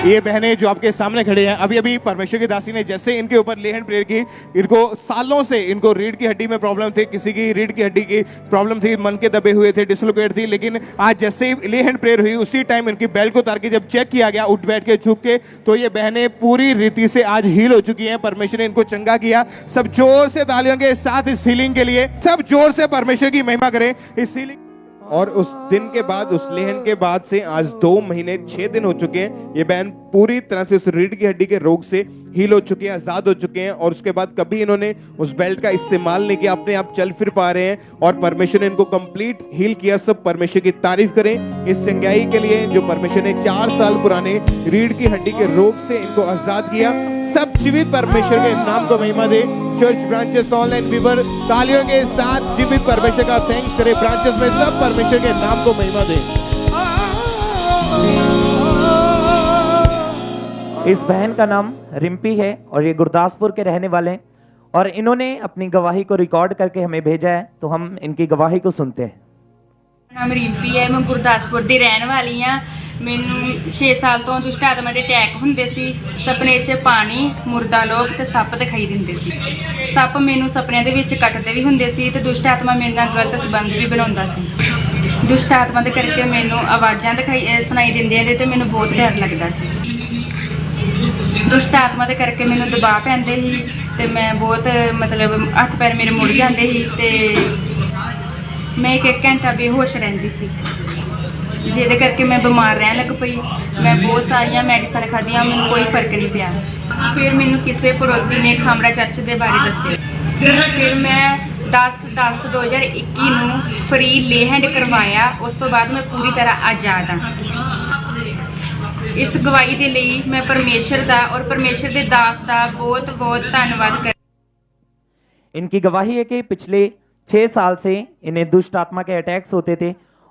ये बहनें जो आपके सामने खड़े हैं, अभी अभी परमेश्वर की दासी ने जैसे इनके ऊपर ले हैंड प्रेयर की, इनको सालों से इनको रीढ़ की हड्डी में प्रॉब्लम थी, किसी की रीढ़ की हड्डी की प्रॉब्लम थी, मन के दबे हुए थे, डिसलोकेट थी, लेकिन आज जैसे ही ले हैंड प्रेयर हुई उसी टाइम इनकी बेल्ट को उतार के जब चेक किया गया उठ बैठ के झुक के, तो ये बहनें पूरी रीति से आज हील हो चुकी हैं। परमेश्वर ने इनको चंगा किया। सब जोर से तालियों के साथ इस हीलिंग के लिए सब जोर से परमेश्वर की महिमा करें इस हीलिंग। और उस दिन के बाद उस लेहन के बाद से आज 2 महीने 6 दिन हो चुके हैं। ये बहन पूरी तरह से उस रीढ़ की हड्डी के रोग से हील हो चुके हैं, आजाद हो चुके हैं और उसके बाद कभी इन्होंने उस बेल्ट का इस्तेमाल नहीं किया, अपने आप चल फिर पा रहे हैं और परमेश्वर ने इनको कंप्लीट हील किया। सब परमेश्वर की तारीफ करें इस चंगाई के लिए जो परमेश्वर ने 4 साल पुराने रीढ़ की हड्डी के रोग से इनको आजाद किया। सब जीवित परमेश्वर के नाम को महिमा दे। चर्च ब्रांचेस ऑनलाइन व्यूअर तालियों के साथ जीवित परमेश्वर का थैंक्स करें। ब्रांचेस में सब परमेश्वर के नाम को महिमा दे। इस बहन का नाम रिम्पी है और ये गुरदासपुर के रहने वाले हैं और इन्होंने अपनी गवाही को रिकॉर्ड करके हमें भेजा है, तो हम इनकी गवाही को सुनते हैं। नाम रिम्पी है, मैं गुरदासपुर ਦੀ ਰਹਿਣ ਵਾਲੀ ਆ। ਮੈਨੂੰ 6 ਸਾਲ ਤੋਂ ਦੁਸ਼ਟ ਆਤਮਾ ਦੇ ਅਟੈਕ ਹੁੰਦੇ ਸੀ। ਸੁਪਨੇ 'ਚ ਪਾਣੀ, ਮੁਰਦਾ ਲੋਕ ਤੇ ਸੱਪ ਦਿਖਾਈ ਦਿੰਦੇ ਸੀ। ਸੱਪ ਮੈਨੂੰ ਸੁਪਨਿਆਂ ਦੇ ਵਿੱਚ ਕੱਟਦੇ ਵੀ ਹੁੰਦੇ ਸੀ ਤੇ ਦੁਸ਼ਟ ਆਤਮਾ ਮੇਰੇ ਨਾਲ ਗਲਤ ਸੰਬੰਧ ਵੀ ਬਣਾਉਂਦਾ ਸੀ। ਦੁਸ਼ਟ ਆਤਮਾ ਦੇ ਕਰਕੇ ਮੈਨੂੰ ਆਵਾਜ਼ਾਂ ਸੁਣਾਈ ਦਿੰਦੀਆਂ ਨੇ ਤੇ ਮੈਨੂੰ ਬਹੁਤ ਡਰ ਲੱਗਦਾ ਸੀ। ਦੁਸ਼ਟ ਆਤਮਾ ਦੇ ਕਰਕੇ ਮੈਨੂੰ ਦਬਾਅ ਪੈਂਦੇ ਸੀ ਤੇ ਮੈਂ ਬਹੁਤ ਮਤਲਬ ਹੱਥ ਪੈਰ ਮੇਰੇ ਮੁੜ ਜਾਂਦੇ ਸੀ ਤੇ मैं 1 घंटा बेहोश रहती सी, जिहदे करके मैं बीमार रहन लग पई। मैं बहुत सारिया मैडिसन खादियां, मैनूं कोई फर्क नहीं पिया। फिर मैनूं किसी पड़ोसी ने खामरा चर्च के बारे दस्सिया। फिर मैं 10/10/2021 नूं फ्री ले हैंड करवाया। उस तो बाद मैं पूरी तरह आज़ाद हाँ। इस गवाही दे लई मैं परमेश्वर दा और परमेश्वर दे दास दा बहुत बहुत धन्नवाद कर। इनकी गवाही है कि पिछले 6 साल से इन्हें दुष्ट आत्मा के अटैक्स होते थे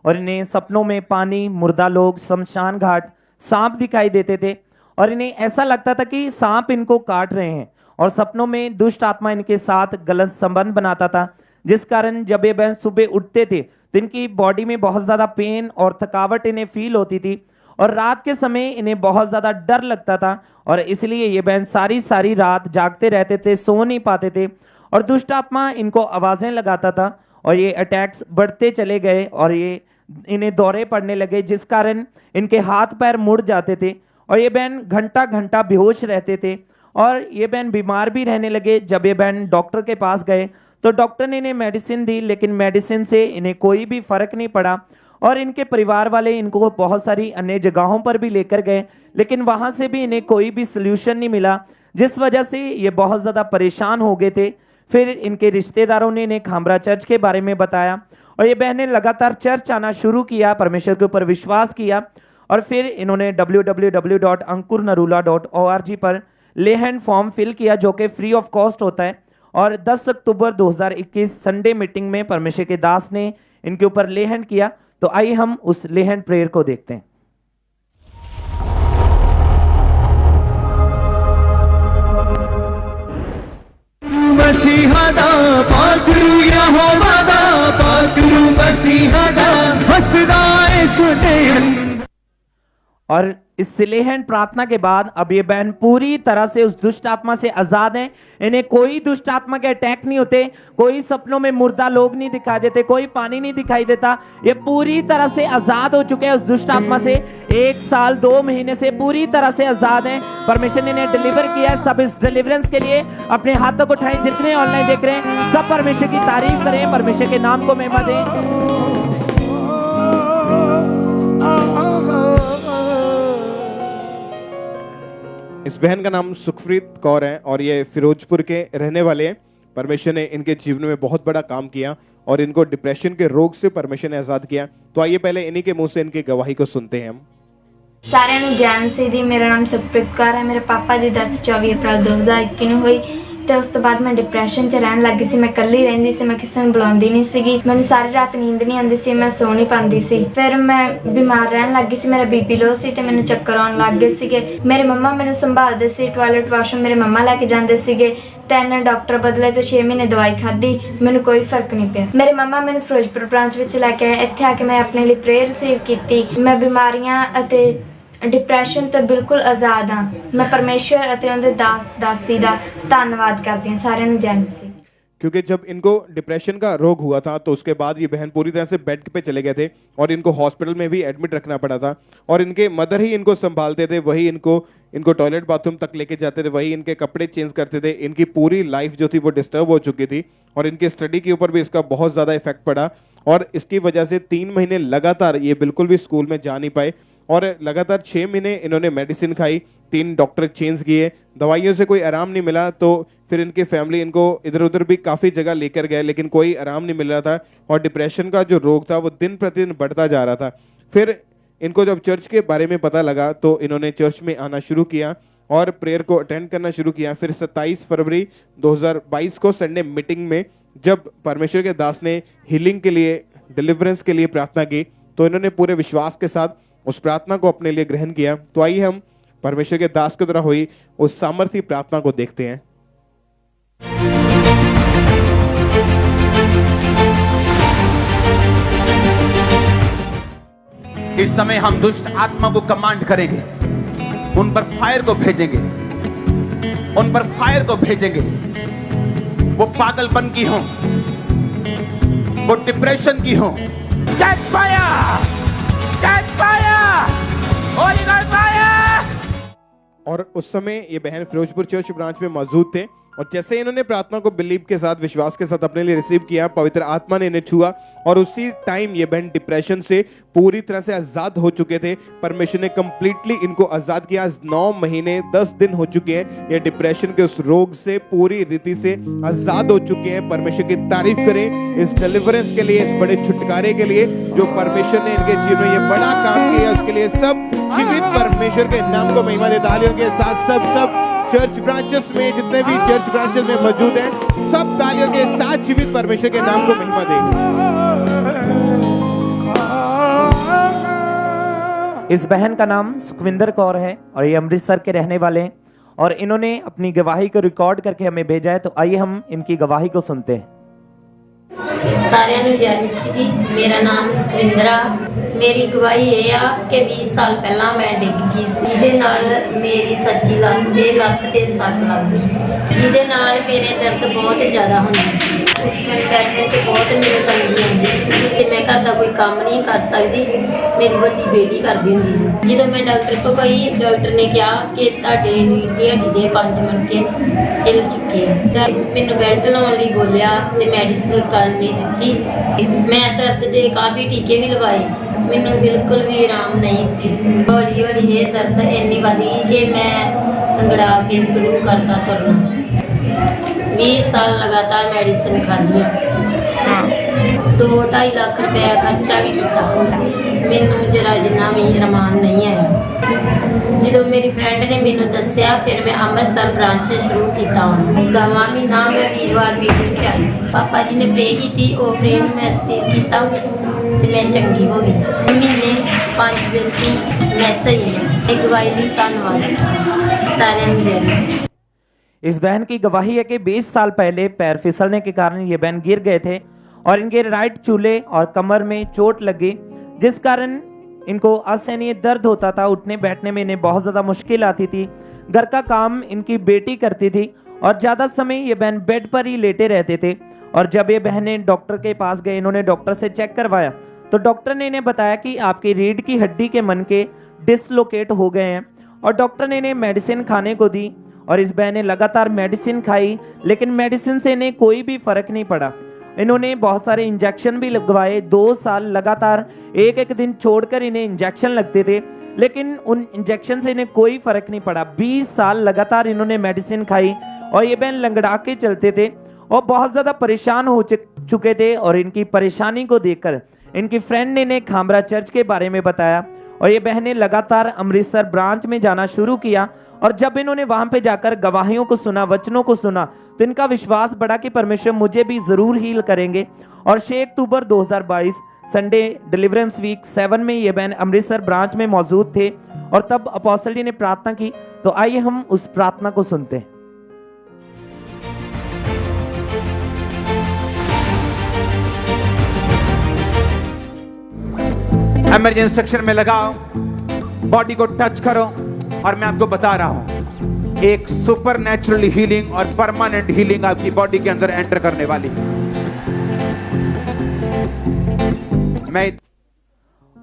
और इन्हें सपनों में पानी, मुर्दा लोग, शमशान घाट, सांप दिखाई देते थे और इन्हें ऐसा लगता था कि सांप इनको काट रहे हैं और सपनों में दुष्ट आत्मा इनके साथ गलत संबंध बनाता था, जिस कारण जब ये बहन सुबह उठते थे तो इनकी बॉडी में बहुत ज़्यादा पेन और थकावट इन्हें फील होती थी और रात के समय इन्हें बहुत ज़्यादा डर लगता था और इसलिए ये बहन सारी रात जागते रहते थे, सो नहीं पाते थे और दुष्ट आत्मा इनको आवाज़ें लगाता था और ये अटैक्स बढ़ते चले गए और ये इन्हें दौरे पड़ने लगे, जिस कारण इनके हाथ पैर मुड़ जाते थे और ये बहन घंटा घंटा बेहोश रहते थे और ये बहन बीमार भी रहने लगे। जब ये बहन डॉक्टर के पास गए तो डॉक्टर ने इन्हें मेडिसिन दी, लेकिन मेडिसिन से इन्हें कोई भी फर्क नहीं पड़ा और इनके परिवार वाले इनको बहुत सारी अन्य जगहों पर भी लेकर गए, लेकिन वहां से भी इन्हें कोई भी सोल्यूशन नहीं मिला, जिस वजह से ये बहुत ज़्यादा परेशान हो गए थे। फिर इनके रिश्तेदारों ने इन्हें खामरा चर्च के बारे में बताया और ये बहनें लगातार चर्च आना शुरू किया, परमेश्वर के ऊपर विश्वास किया और फिर इन्होंने www.ankurnarula.org पर ले हैंड फॉर्म फिल किया, जो कि फ्री ऑफ कॉस्ट होता है। और 10 अक्टूबर 2021 संडे मीटिंग में परमेश्वर के दास ने इनके ऊपर ले हैंड किया। तो आइए हम उस ले हैंड प्रेयर को देखते हैं। मसीहा दा पाकरू यहोवा दा पाकरू मसीहा दा वसदा है सुने। और इस सिलेहन प्रार्थना के बाद अब ये बहन पूरी तरह से उस दुष्ट आत्मा से आजाद हैं। इन्हें कोई दुष्ट आत्मा के अटैक नहीं होते, कोई सपनों में मुर्दा लोग नहीं दिखाई देते, कोई पानी नहीं दिखाई देता। ये पूरी तरह से आजाद हो चुके हैं उस दुष्ट आत्मा से। 1 साल 2 महीने से पूरी तरह से आजाद हैं। परमेश्वर ने इन्हें डिलीवर किया है। सब इस डिलीवरेंस के लिए अपने हाथों को उठाएं। जितने ऑनलाइन देख रहे हैं सब परमेश्वर की तारीफ करें, परमेश्वर के नाम को महिमा दें। इस बहन का नाम सुखप्रीत कौर है और ये फिरोजपुर के रहने वाले हैं। परमेश्वर ने इनके जीवन में बहुत बड़ा काम किया और इनको डिप्रेशन के रोग से परमेश्वर ने आजाद किया। तो आइए पहले इन्हीं के मुंह से इनकी गवाही को सुनते हैं हम। साਰਿਆਂ ਨੂੰ ਜੈਨ ਸੀ ਦੀ। ਮੇਰਾ ਨਾਮ ਸੁਖਪ੍ਰੀਤ ਕੌਰ ਹੈ। ਮੇਰੇ ਪਾਪਾ ਦੀ ਡੈਥ 24 ਅਪ੍ਰੈਲ 2021 ਨੂੰ ਹੋਈ ਤੇ ਉਸ ਤੋਂ ਬਾਅਦ ਮੈਂ ਡਿਪਰੈਸ਼ਨ 'ਚ ਰਹਿਣ ਲੱਗੀ ਸੀ। ਮੈਂ ਇਕੱਲੀ ਰਹਿੰਦੀ ਸੀ, ਮੈਂ ਕਿਸੇ ਨੂੰ ਬੁਲਾਉਂਦੀ ਨਹੀਂ ਸੀਗੀ। ਮੈਨੂੰ ਸਾਰੀ ਰਾਤ ਨੀਂਦ ਨਹੀਂ ਆਉਂਦੀ ਸੀ, ਮੈਂ ਸੌ ਨਹੀਂ ਪਾਉਂਦੀ ਸੀ। ਫਿਰ ਮੈਂ ਬਿਮਾਰ ਰਹਿਣ ਲੱਗੀ ਸੀ, ਮੇਰਾ ਬੀਪੀ ਲੋ ਸੀ ਤੇ ਮੈਨੂੰ ਚੱਕਰ ਆਉਣ ਲੱਗ ਗਏ ਸੀਗੇ। ਮੇਰੇ ਮੰਮਾ ਮੈਨੂੰ ਸੰਭਾਲਦੇ ਸੀ, ਟਾਇਲਟ ਵਾਸ਼ਰੂਮ ਮੇਰੇ ਮੰਮਾ ਲੈ ਕੇ ਜਾਂਦੇ ਸੀਗੇ। 3 ਡਾਕਟਰ ਬਦਲੇ ਤੇ 6 ਮਹੀਨੇ ਦਵਾਈ ਖਾਧੀ, ਮੈਨੂੰ ਕੋਈ ਫਰਕ ਨਹੀਂ ਪਿਆ। ਮੇਰੇ ਮੰਮਾ ਮੈਨੂੰ ਫਿਰੋਜ਼ਪੁਰ ਬ੍ਰਾਂਚ ਵਿੱਚ ਲੈ ਕੇ ਆਏ। ਇੱਥੇ ਆ ਕੇ ਮੈਂ ਆਪਣੇ ਲਈ ਪ੍ਰੇਅਰ ਰਿਸੀਵ ਕੀਤੀ। ਮੈਂ ਬਿਮਾਰੀਆਂ ਅਤੇ डिप्रैशन तो बिल्कुल आज़ाद हाँ। मैं परमेश्वर ਅਤੇ ਉਹਦੇ दासी का धन्यवाद करती हूँ। सारे ਨੂੰ जय मसीह। क्योंकि जब इनको डिप्रेशन का रोग हुआ था तो उसके बाद ये बहन पूरी तरह से बेड पे चले गए थे और इनको हॉस्पिटल में भी एडमिट रखना पड़ा था और इनके मदर ही इनको संभालते थे, वही इनको टॉयलेट बाथरूम तक लेके जाते थे, वही इनके कपड़े चेंज करते थे। इनकी पूरी लाइफ जो थी वो डिस्टर्ब हो चुकी थी और इनकी स्टडी के ऊपर भी इसका बहुत ज़्यादा इफेक्ट पड़ा और इसकी वजह से 3 महीने लगातार ये बिल्कुल भी स्कूल में जा नहीं पाए और लगातार 6 महीने इन्होंने मेडिसिन खाई, 3 डॉक्टर चेंज किए, दवाइयों से कोई आराम नहीं मिला। तो फिर इनकी फैमिली इनको इधर उधर भी काफ़ी जगह लेकर गए, लेकिन कोई आराम नहीं मिल रहा था और डिप्रेशन का जो रोग था वो दिन प्रतिदिन बढ़ता जा रहा था। फिर इनको जब चर्च के बारे में पता लगा तो इन्होंने चर्च में आना शुरू किया और प्रेयर को अटेंड करना शुरू किया। फिर 27 फरवरी 2022 को संडे मीटिंग में जब परमेश्वर के दास ने हीलिंग के लिए, डिलीवरेंस के लिए प्रार्थना की तो इन्होंने पूरे विश्वास के साथ उस प्रार्थना को अपने लिए ग्रहण किया। तो आइए हम परमेश्वर के दास के द्वारा हुई उस सामर्थी प्रार्थना को देखते हैं। इस समय हम दुष्ट आत्मा को कमांड करेंगे, उन पर फायर को भेजेंगे, उन पर फायर को भेजेंगे। वो पागलपन की हो, वो डिप्रेशन की हो, catch fire, catch fire, Holi God fire. और उस समय ये बहन फिरोजपुर चर्च ब्रांच में मौजूद थे और जैसे इन्होंने प्रार्थना को बिलीव के साथ, विश्वास के साथ अपने लिए रिसीव किया, पवित्र आत्मा ने इन्हें छुआ और उसी टाइम ये बहन डिप्रेशन से पूरी तरह से आजाद हो चुके थे। परमेश्वर ने कंप्लीटली इनको आजाद किया। 9 महीने 10 दिन हो चुके हैं ये डिप्रेशन के उस रोग से पूरी रीति से आजाद हो चुके हैं। परमेश्वर की तारीफ करें इस डिलीवरेंस के लिए, इस बड़े छुटकारे के लिए जो परमेश्वर ने इनके जीवन में ये बड़ा काम किया। उसके लिए सब जीवित परमेश्वर के नाम को महिमा देता। तालियों के साथ सब चर्च ब्रांचेस में, जितने भी चर्च ब्रांचेस में मौजूद हैं, सब तालियों के साथ जीवित परमेश्वर के नाम को महिमा देंगे। इस बहन का नाम सुखविंदर कौर है और ये अमृतसर के रहने वाले हैं और इन्होंने अपनी गवाही को रिकॉर्ड करके हमें भेजा है। तो आइए हम इनकी गवाही को सुनते हैं। ਸਾਰਿਆਂ ਨੂੰ ਜੈ ਮਸੀਹ ਦੀ। ਮੇਰਾ ਨਾਮ ਸੁਖਵਿੰਦਰਾ। ਮੇਰੀ ਗਵਾਹੀ ਇਹ ਆ ਕਿ 20 ਸਾਲ ਪਹਿਲਾਂ ਮੈਂ ਡਿੱਗ ਗਈ ਸੀ, ਜਿਹਦੇ ਨਾਲ ਮੇਰੀ ਸੱਜੀ ਲੱਤ ਤੇ ਸੱਟ ਲੱਗ ਗਈ ਸੀ, ਜਿਹਦੇ ਨਾਲ ਮੇਰੇ ਦਰਦ ਬਹੁਤ ਜ਼ਿਆਦਾ ਹੁੰਦੀ ਸੀ। ਉੱਠਣ ਬੈਠਣ 'ਚ ਬਹੁਤ ਮੈਨੂੰ ਤੰਗੀ ਆਉਂਦੀ ਸੀ ਤੇ ਮੈਂ ਘਰ ਦਾ ਕੋਈ ਕੰਮ ਨਹੀਂ ਕਰ ਸਕਦੀ। ਮੇਰੀ ਵੱਡੀ ਬੇਟੀ ਕਰਦੀ ਹੁੰਦੀ ਸੀ। ਜਦੋਂ ਮੈਂ ਡਾਕਟਰ ਕੋਲ ਗਈ, ਡਾਕਟਰ ਨੇ ਕਿਹਾ ਕਿ ਤੁਹਾਡੇ ਰੀੜ੍ਹ ਦੀ ਹੱਡੀ ਦੇ 5 ਮਣਕੇ ਹਿੱਲ ਚੁੱਕੇ ਆ। ਤਾਂ ਮੈਨੂੰ ਬੈਲਟ ਲਾਉਣ ਲਈ ਬੋਲਿਆ ਤੇ ਮੈਡੀਸਿਨ ਕਰਨ ਨਹੀਂ ਦਿੱਤੀ। ਮੈਂ ਦਰਦ ਦੇ ਕਾਫੀ ਟੀਕੇ ਵੀ ਲਵਾਏ, ਮੈਨੂੰ ਬਿਲਕੁਲ ਵੀ ਆਰਾਮ ਨਹੀਂ ਸੀ। ਹੌਲੀ ਹੌਲੀ ਇਹ ਦਰਦ ਇੰਨੀ ਵਧ ਗਈ ਕਿ ਮੈਂ ਅੰਗੜਾ ਕੇ ਸ਼ੁਰੂ ਕਰਤਾ ਤੁਰਨਾ। 20 ਸਾਲ ਲਗਾਤਾਰ ਮੈਡੀਸਿਨ ਖਾਧੀਆਂ, 2-2.5 ਲੱਖ ਰੁਪਏ ਖਰਚਾ ਵੀ ਕੀਤਾ। ਮੈਨੂੰ ਜਰਾ ਜਿੰਨਾ ਵੀ ਰਮਾਨ ਨਹੀਂ ਆਇਆ। ਜਦੋਂ ਮੇਰੀ ਫਰੈਂਡ ਨੇ ਮੈਨੂੰ ਦੱਸਿਆ, ਫਿਰ ਮੈਂ ਅੰਮ੍ਰਿਤਸਰ ਬ੍ਰਾਂਚ ਸ਼ੁਰੂ ਕੀਤਾ। ਦਵਾ ਮਹੀਨਾ ਮੈਂ ਵੀਰਵਾਰ ਮੀਟਿੰਗ 'ਚ ਆਈ। ਪਾਪਾ ਜੀ ਨੇ ਪ੍ਰੇ ਕੀਤੀ, ਉਹ ਪ੍ਰੇ ਨੂੰ ਮੈਂ ਰਿਸੀਵ ਕੀਤਾ ਤੇ ਮੈਂ ਚੰਗੀ ਹੋ ਗਈ। ਮਹੀਨੇ 5 दिन की मैं सही हूँ। एक गवाही ली, धन्यवाद सारे मुझे। इस बहन की गवाही है कि 20 साल पहले पैर फिसलने के कारण ये बहन गिर गए थे और इनके राइट चूल्हे और कमर में चोट लगी, जिस कारण इनको असहनीय दर्द होता था। उठने बैठने में इन्हें बहुत ज़्यादा मुश्किल आती थी। घर का काम इनकी बेटी करती थी और ज़्यादा समय ये बहन बेड पर ही लेटे रहते थे। और जब ये बहनें डॉक्टर के पास गए, इन्होंने डॉक्टर से चेक करवाया तो डॉक्टर ने इन्हें बताया कि आपकी रीढ़ की हड्डी के मनके डिसलोकेट हो गए हैं। और डॉक्टर ने इन्हें मेडिसिन खाने को दी और इस बहन ने लगातार मेडिसिन खाई, लेकिन मेडिसिन से इन्हें कोई भी फर्क नहीं पड़ा। इन्होंने बहुत सारे इंजेक्शन भी लगवाए। 2 साल लगातार एक दिन छोड़कर इन्हें इंजेक्शन लगते थे, लेकिन उन इंजेक्शन से इन्हें कोई फर्क नहीं पड़ा। 20 साल लगातार इन्होंने मेडिसिन खाई और ये बहन लंगड़ा के चलते थे और बहुत ज़्यादा परेशान हो चुके थे। और इनकी परेशानी को देखकर इनकी फ्रेंड ने इन्हें खामरा चर्च के बारे में बताया और ये बहनें लगातार अमृतसर ब्रांच में जाना शुरू किया। और जब इन्होंने वहां पे जाकर गवाहियों को सुना, वचनों को सुना, तो इनका विश्वास बढ़ा कि परमेश्वर मुझे भी जरूर हील करेंगे। और 6 अक्टूबर 2022 संडे डिलीवरेंस वीक 7 में ये बहन अमृतसर ब्रांच में मौजूद थे और तब अपोस्टल जी ने प्रार्थना की। तो आइए हम उस प्रार्थना को सुनते हैं। इमरजेंसी सेक्शन में लगाओ, बॉडी को टच करो और मैं आपको बता रहा हूं एक सुपर नेचुरल हीलिंग और परमानेंट हीलिंग आपकी बॉडी के अंदर एंटर करने वाली है। मैं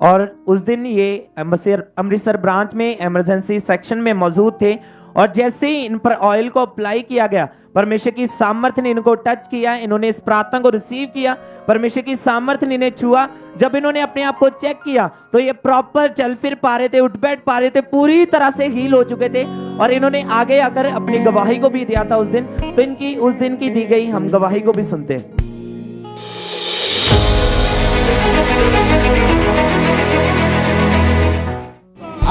और उस दिन ये अमृतसर ब्रांच में इमरजेंसी सेक्शन में मौजूद थे और जैसे ही इन पर ऑयल को अप्लाई किया गया, परमेश्वर की सामर्थ्य ने इनको टच किया। इन्होंने इस प्रार्थना को रिसीव किया, परमेश्वर की सामर्थ्य ने इन्हें छुआ। जब इन्होंने अपने आप को चेक किया तो ये प्रॉपर चल फिर पा रहे थे, उठ बैठ पा रहे थे, पूरी तरह से हील हो चुके थे। और इन्होंने आगे आकर अपनी गवाही को भी दिया था उस दिन। तो इनकी उस दिन की दी गई हम गवाही को भी सुनते हैं।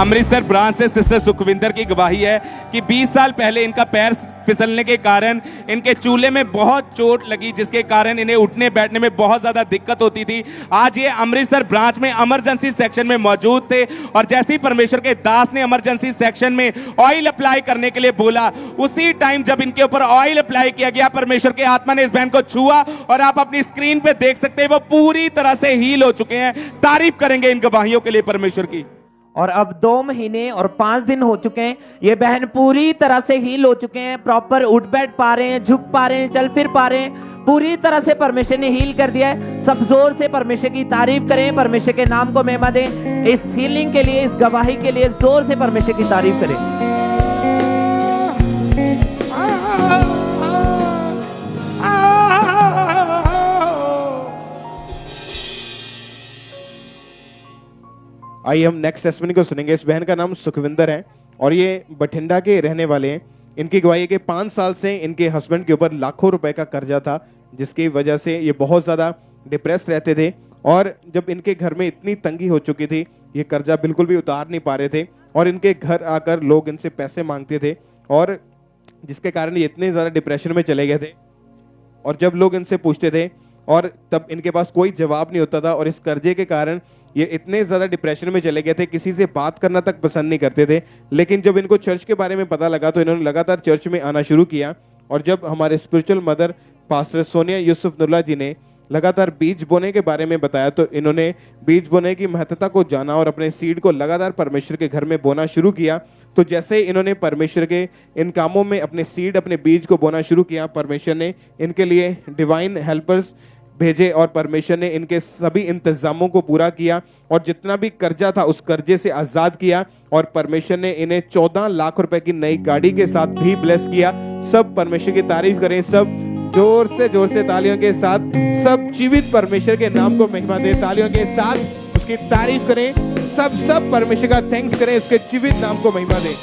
अमृतसर ब्रांच से सिस्टर सुखविंदर की गवाही है कि 20 साल पहले इनका पैर फिसलने के कारण इनके चूल्हे में बहुत चोट लगी, जिसके कारण इन्हें उठने बैठने में बहुत ज़्यादा दिक्कत होती थी। आज ये अमृतसर ब्रांच में इमरजेंसी सेक्शन में मौजूद थे और जैसे ही परमेश्वर के दास ने इमरजेंसी सेक्शन में ऑयल अप्लाई करने के लिए बोला, उसी टाइम जब इनके ऊपर ऑयल अप्लाई किया गया, परमेश्वर के आत्मा ने इस बहन को छुआ और आप अपनी स्क्रीन पे देख सकते हैं वो पूरी तरह से हील हो चुके हैं। तारीफ करेंगे इन गवाहियों के लिए परमेश्वर की। और अब 2 महीने और 5 दिन हो चुके हैं, ये बहन पूरी तरह से हील हो चुके हैं। प्रॉपर उठ बैठ पा रहे हैं, झुक पा रहे हैं, चल फिर पा रहे हैं। पूरी तरह से परमेश्वर ने हील कर दिया है। सब जोर से परमेश्वर की तारीफ करें, परमेश्वर के नाम को महिमा दें। इस हीलिंग के लिए, इस गवाही के लिए जोर से परमेश्वर की तारीफ करें। आइए हम नेक्स्ट टेस्टिमनी को सुनेंगे। इस बहन का नाम सुखविंदर है और ये बठिंडा के रहने वाले हैं। इनकी गवाही है कि 5 साल से इनके हस्बैंड के ऊपर लाखों रुपए का कर्जा था, जिसकी वजह से ये बहुत ज़्यादा डिप्रेस रहते थे। और जब इनके घर में इतनी तंगी हो चुकी थी, ये कर्जा बिल्कुल भी उतार नहीं पा रहे थे और इनके घर आकर लोग इनसे पैसे मांगते थे और जिसके कारण ये इतने ज़्यादा डिप्रेशन में चले गए थे। और जब लोग इनसे पूछते थे और तब इनके पास कोई जवाब नहीं होता था और इस कर्जे के कारण ये इतने ज़्यादा डिप्रेशन में चले गए थे, किसी से बात करना तक पसंद नहीं करते थे। लेकिन जब इनको चर्च के बारे में पता लगा तो इन्होंने लगातार चर्च में आना शुरू किया। और जब हमारे spiritual mother pastor Sonia Yusuf Nulla ji ने लगातार बीज बोने के बारे में बताया, तो इन्होंने बीज बोने की महत्वता को जाना और अपने सीड को लगातार परमेश्वर के घर में बोना शुरू किया। तो जैसे ही इन्होंने परमेश्वर के इन कामों में अपने सीड, अपने बीज को बोना शुरू किया, परमेश्वर ने इनके लिए डिवाइन हेल्पर्स भेजे और परमेश्वर ने इनके सभी इंतजामों को पूरा किया और जितना भी कर्जा था उस कर्जे से आजाद किया और परमेश्वर ने इन्हें 14 लाख रुपए की नई गाड़ी के साथ भी ब्लेस किया। सब परमेश्वर की तारीफ करें, सब जोर से तालियों के साथ, सब जीवित परमेश्वर के नाम को महिमा दे, तालियों के साथ उसकी तारीफ करें, सब परमेश्वर का थैंक्स करें, उसके जीवित नाम को महिमा दें।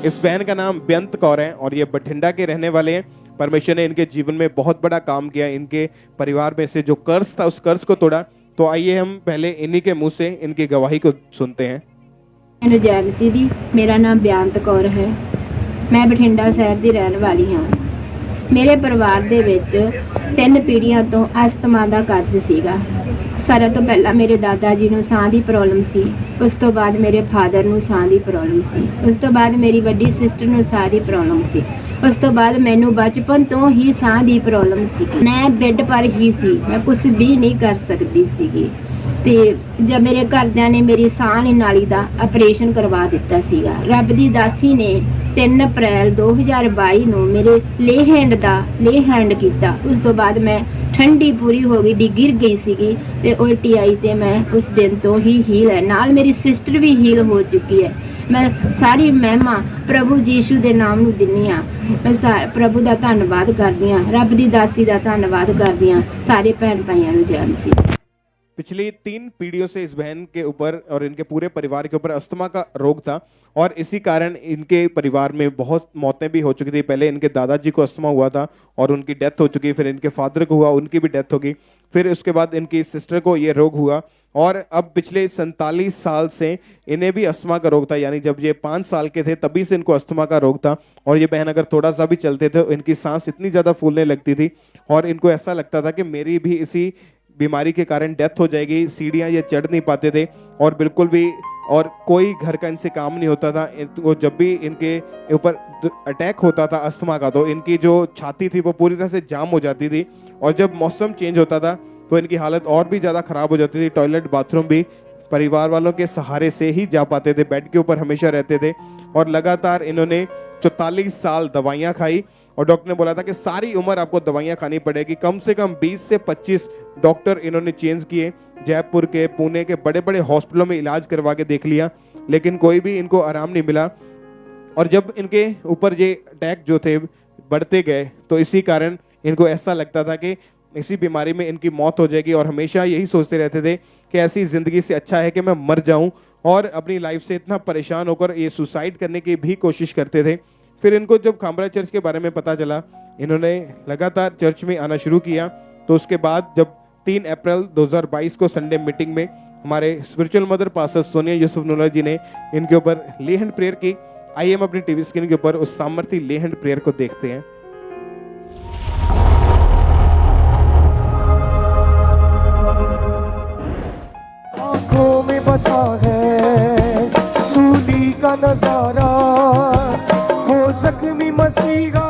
इस बहन का नाम बेअंत कौर है और ये बठिंडा के रहने वाले हैं। परमेश्वर ने इनके जीवन में बहुत बड़ा काम किया, इनके परिवार में से जो कर्ज था उस कर्ज को तोड़ा। तो आइए हम पहले इन्हीं के मुंह से इनकी गवाही को सुनते हैं। जैलसी दी, मेरा नाम बेअंत कौर है। मैं ਬਠਿੰਡਾ शहर की रहने वाली हाँ। मेरे परिवार ਦੇ ਵਿੱਚ 3 ਪੀੜ੍ਹੀਆਂ ਤੋਂ ਅਸਥਮਾ ਦਾ ਕਰਜ਼ ਸੀਗਾ। ਸਾਰਿਆਂ ਤੋਂ ਪਹਿਲਾਂ ਮੇਰੇ ਦਾਦਾ ਜੀ ਨੂੰ ਸਾਹ ਦੀ ਪ੍ਰੋਬਲਮ ਸੀ, ਉਸ ਤੋਂ ਬਾਅਦ ਮੇਰੇ ਫਾਦਰ ਨੂੰ ਸਾਹ ਦੀ ਪ੍ਰੋਬਲਮ ਸੀ, ਉਸ ਤੋਂ ਬਾਅਦ ਮੇਰੀ ਵੱਡੀ ਸਿਸਟਰ ਨੂੰ ਸਾਹ ਦੀ ਪ੍ਰੋਬਲਮ ਸੀ, ਉਸ ਤੋਂ ਬਾਅਦ ਮੈਨੂੰ ਬਚਪਨ ਤੋਂ ਹੀ ਸਾਹ ਦੀ ਪ੍ਰੋਬਲਮ ਸੀ। ਮੈਂ ਬੈੱਡ ਪਰ ਹੀ ਸੀ, ਮੈਂ ਕੁਝ ਵੀ ਨਹੀਂ ਕਰ ਸਕਦੀ ਸੀਗੀ। ਤੇ ਜਦ ਮੇਰੇ ਘਰਦਿਆਂ ਨੇ ਮੇਰੀ ਸਾਹ ਦੀ ਨਾਲੀ ਦਾ ਆਪਰੇਸ਼ਨ ਕਰਵਾ ਦਿੱਤਾ ਸੀਗਾ। ਰੱਬ ਦੀ ਦਾਸੀ ਨੇ 3 ਅਪ੍ਰੈਲ 2022 ਨੂੰ ਮੇਰੇ ਲੇ ਹੈਂਡ ਕੀਤਾ। ਉਸ ਤੋਂ ਬਾਅਦ ਮੈਂ ਠੰਡੀ ਪੂਰੀ ਹੋ ਗਈ, ਗਿਰ ਗਈ ਸੀਗੀ ਤੇ ਉਲਟੀ ਆਈ ਤੇ ਮੈਂ ਉਸ ਦਿਨ ਤੋਂ ਹੀ ਹੀਲ ਹੈ। ਨਾਲ ਮੇਰੀ ਸਿਸਟਰ ਵੀ ਹੀਲ ਹੋ ਚੁੱਕੀ ਹੈ। ਮੈਂ ਸਾਰੀ ਮਹਿਮਾ ਪ੍ਰਭੂ ਯੀਸ਼ੂ ਦੇ ਨਾਮ ਨੂੰ ਦਿੰਨੀ ਆ। ਮੈਂ ਪ੍ਰਭੂ ਦਾ ਧੰਨਵਾਦ ਕਰਦੀ ਆ, ਰੱਬ ਦੀ ਦਾਸੀ ਦਾ ਧੰਨਵਾਦ ਕਰਦੀ ਆ। ਸਾਰੇ ਭੈਣ ਭਾਈਆਂ ਨੂੰ ਜੈ ਮਸੀਹ। पिछली 3 पीढ़ियों से इस बहन के ऊपर और इनके पूरे परिवार के ऊपर अस्थमा का रोग था और इसी कारण इनके परिवार में बहुत मौतें भी हो चुकी थी। पहले इनके दादाजी को अस्थमा हुआ था और उनकी डेथ हो चुकी, फिर इनके फादर को हुआ, उनकी भी डेथ होगी, फिर उसके बाद इनकी सिस्टर को ये रोग हुआ और अब पिछले 47 साल से इन्हें भी अस्थमा का रोग था। यानी जब ये 5 साल के थे तभी से इनको अस्थमा का रोग था और ये बहन अगर थोड़ा सा भी चलते थे इनकी सांस इतनी ज़्यादा फूलने लगती थी और इनको ऐसा लगता था कि मेरी भी इसी बीमारी के कारण डेथ हो जाएगी। सीढ़ियाँ ये चढ़ नहीं पाते थे और बिल्कुल भी और कोई घर का इनसे काम नहीं होता था। वो जब भी इनके ऊपर अटैक होता था अस्थमा का तो इनकी जो छाती थी वो पूरी तरह से जाम हो जाती थी और जब मौसम चेंज होता था तो इनकी हालत और भी ज़्यादा ख़राब हो जाती थी। टॉयलेट बाथरूम भी परिवार वालों के सहारे से ही जा पाते थे, बेड के ऊपर हमेशा रहते थे और लगातार इन्होंने 44 साल दवाइयाँ खाई और डॉक्टर ने बोला था कि सारी उम्र आपको दवाइयाँ खानी पड़ेगी। कम से कम 20 से 25 डॉक्टर इन्होंने चेंज किए, जयपुर के, पुणे के बड़े बड़े हॉस्पिटलों में इलाज करवा के देख लिया लेकिन कोई भी इनको आराम नहीं मिला। और जब इनके ऊपर ये अटैक जो थे बढ़ते गए तो इसी कारण इनको ऐसा लगता था कि इसी बीमारी में इनकी मौत हो जाएगी और हमेशा यही सोचते रहते थे कि ऐसी ज़िंदगी से अच्छा है कि मैं मर जाऊं और अपनी लाइफ से इतना परेशान होकर ये सुसाइड करने की भी कोशिश करते थे। फिर इनको जब खामरा चर्च के बारे में पता चला इन्होंने लगातार चर्च में आना शुरू किया। तो उसके बाद जब 3 अप्रैल 2022 को संडे मीटिंग में हमारे spiritual mother pastor Sonia Yusuf Noola ji ने इनके ऊपर ले हैंड प्रेयर की। आइए हम अपनी टीवी स्क्रीन के ऊपर उस सामर्थी ले हैंड प्रेयर को देखते हैं। आंखों में बसा है सूली का नजारा हो जख्मी मसीहा।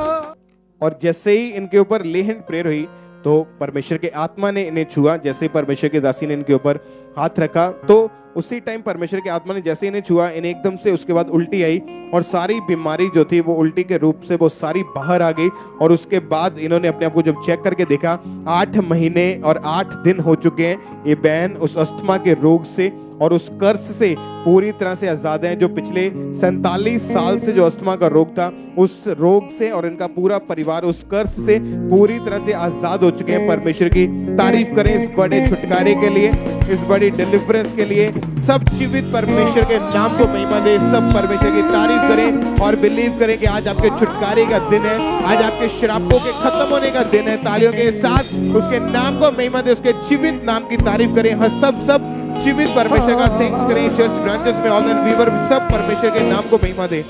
और जैसे ही इनके ऊपर ले हैंड प्रेयर हुई तो परमेश्वर के आत्मा ने इन्हें छुआ। जैसे ही परमेश्वर के दासी ने इनके ऊपर हाथ रखा तो उसी टाइम परमेश्वर के आत्मा ने जैसे इन्हें छुआ इन्हें एकदम से उसके बाद उल्टी आई और सारी बीमारी जो थी वो उल्टी के रूप से वो सारी बाहर आ गई। और उसके बाद इन्होंने अपने आप को जब चेक करके देखा 8 महीने और 8 दिन हो चुके हैं ये बहन उस अस्थमा के रोग से और उस कर्ज से पूरी तरह से आजाद हैं। जो पिछले 47 साल से जो अस्थमा का रोग था उस रोग से और इनका पूरा परिवार उस कर्ज से पूरी तरह से आजाद हो चुके हैं। परमेश्वर की तारीफ करें इस बड़े छुटकारे के लिए, इस बड़ी डिलीवरेंस के लिए। सब जीवित परमेश्वर के नाम को महिमा दे, सब परमेश्वर की तारीफ करें और बिलीव करें कि आज आपके छुटकारे का दिन है, आज आपके श्रापों के खत्म होने का दिन है। तालियों के साथ उसके नाम को महिमा दे, उसके जीवित नाम की तारीफ करें। हाँ, सब जीवित परमेश्वर का थैंक्स करें। चर्च ब्रांचेस में ऑनलाइन व्यूअर सब परमेश्वर के नाम को महिमा दे।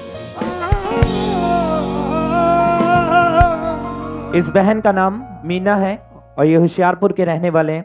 इस बहन का नाम मीना है और ये होशियारपुर के रहने वाले हैं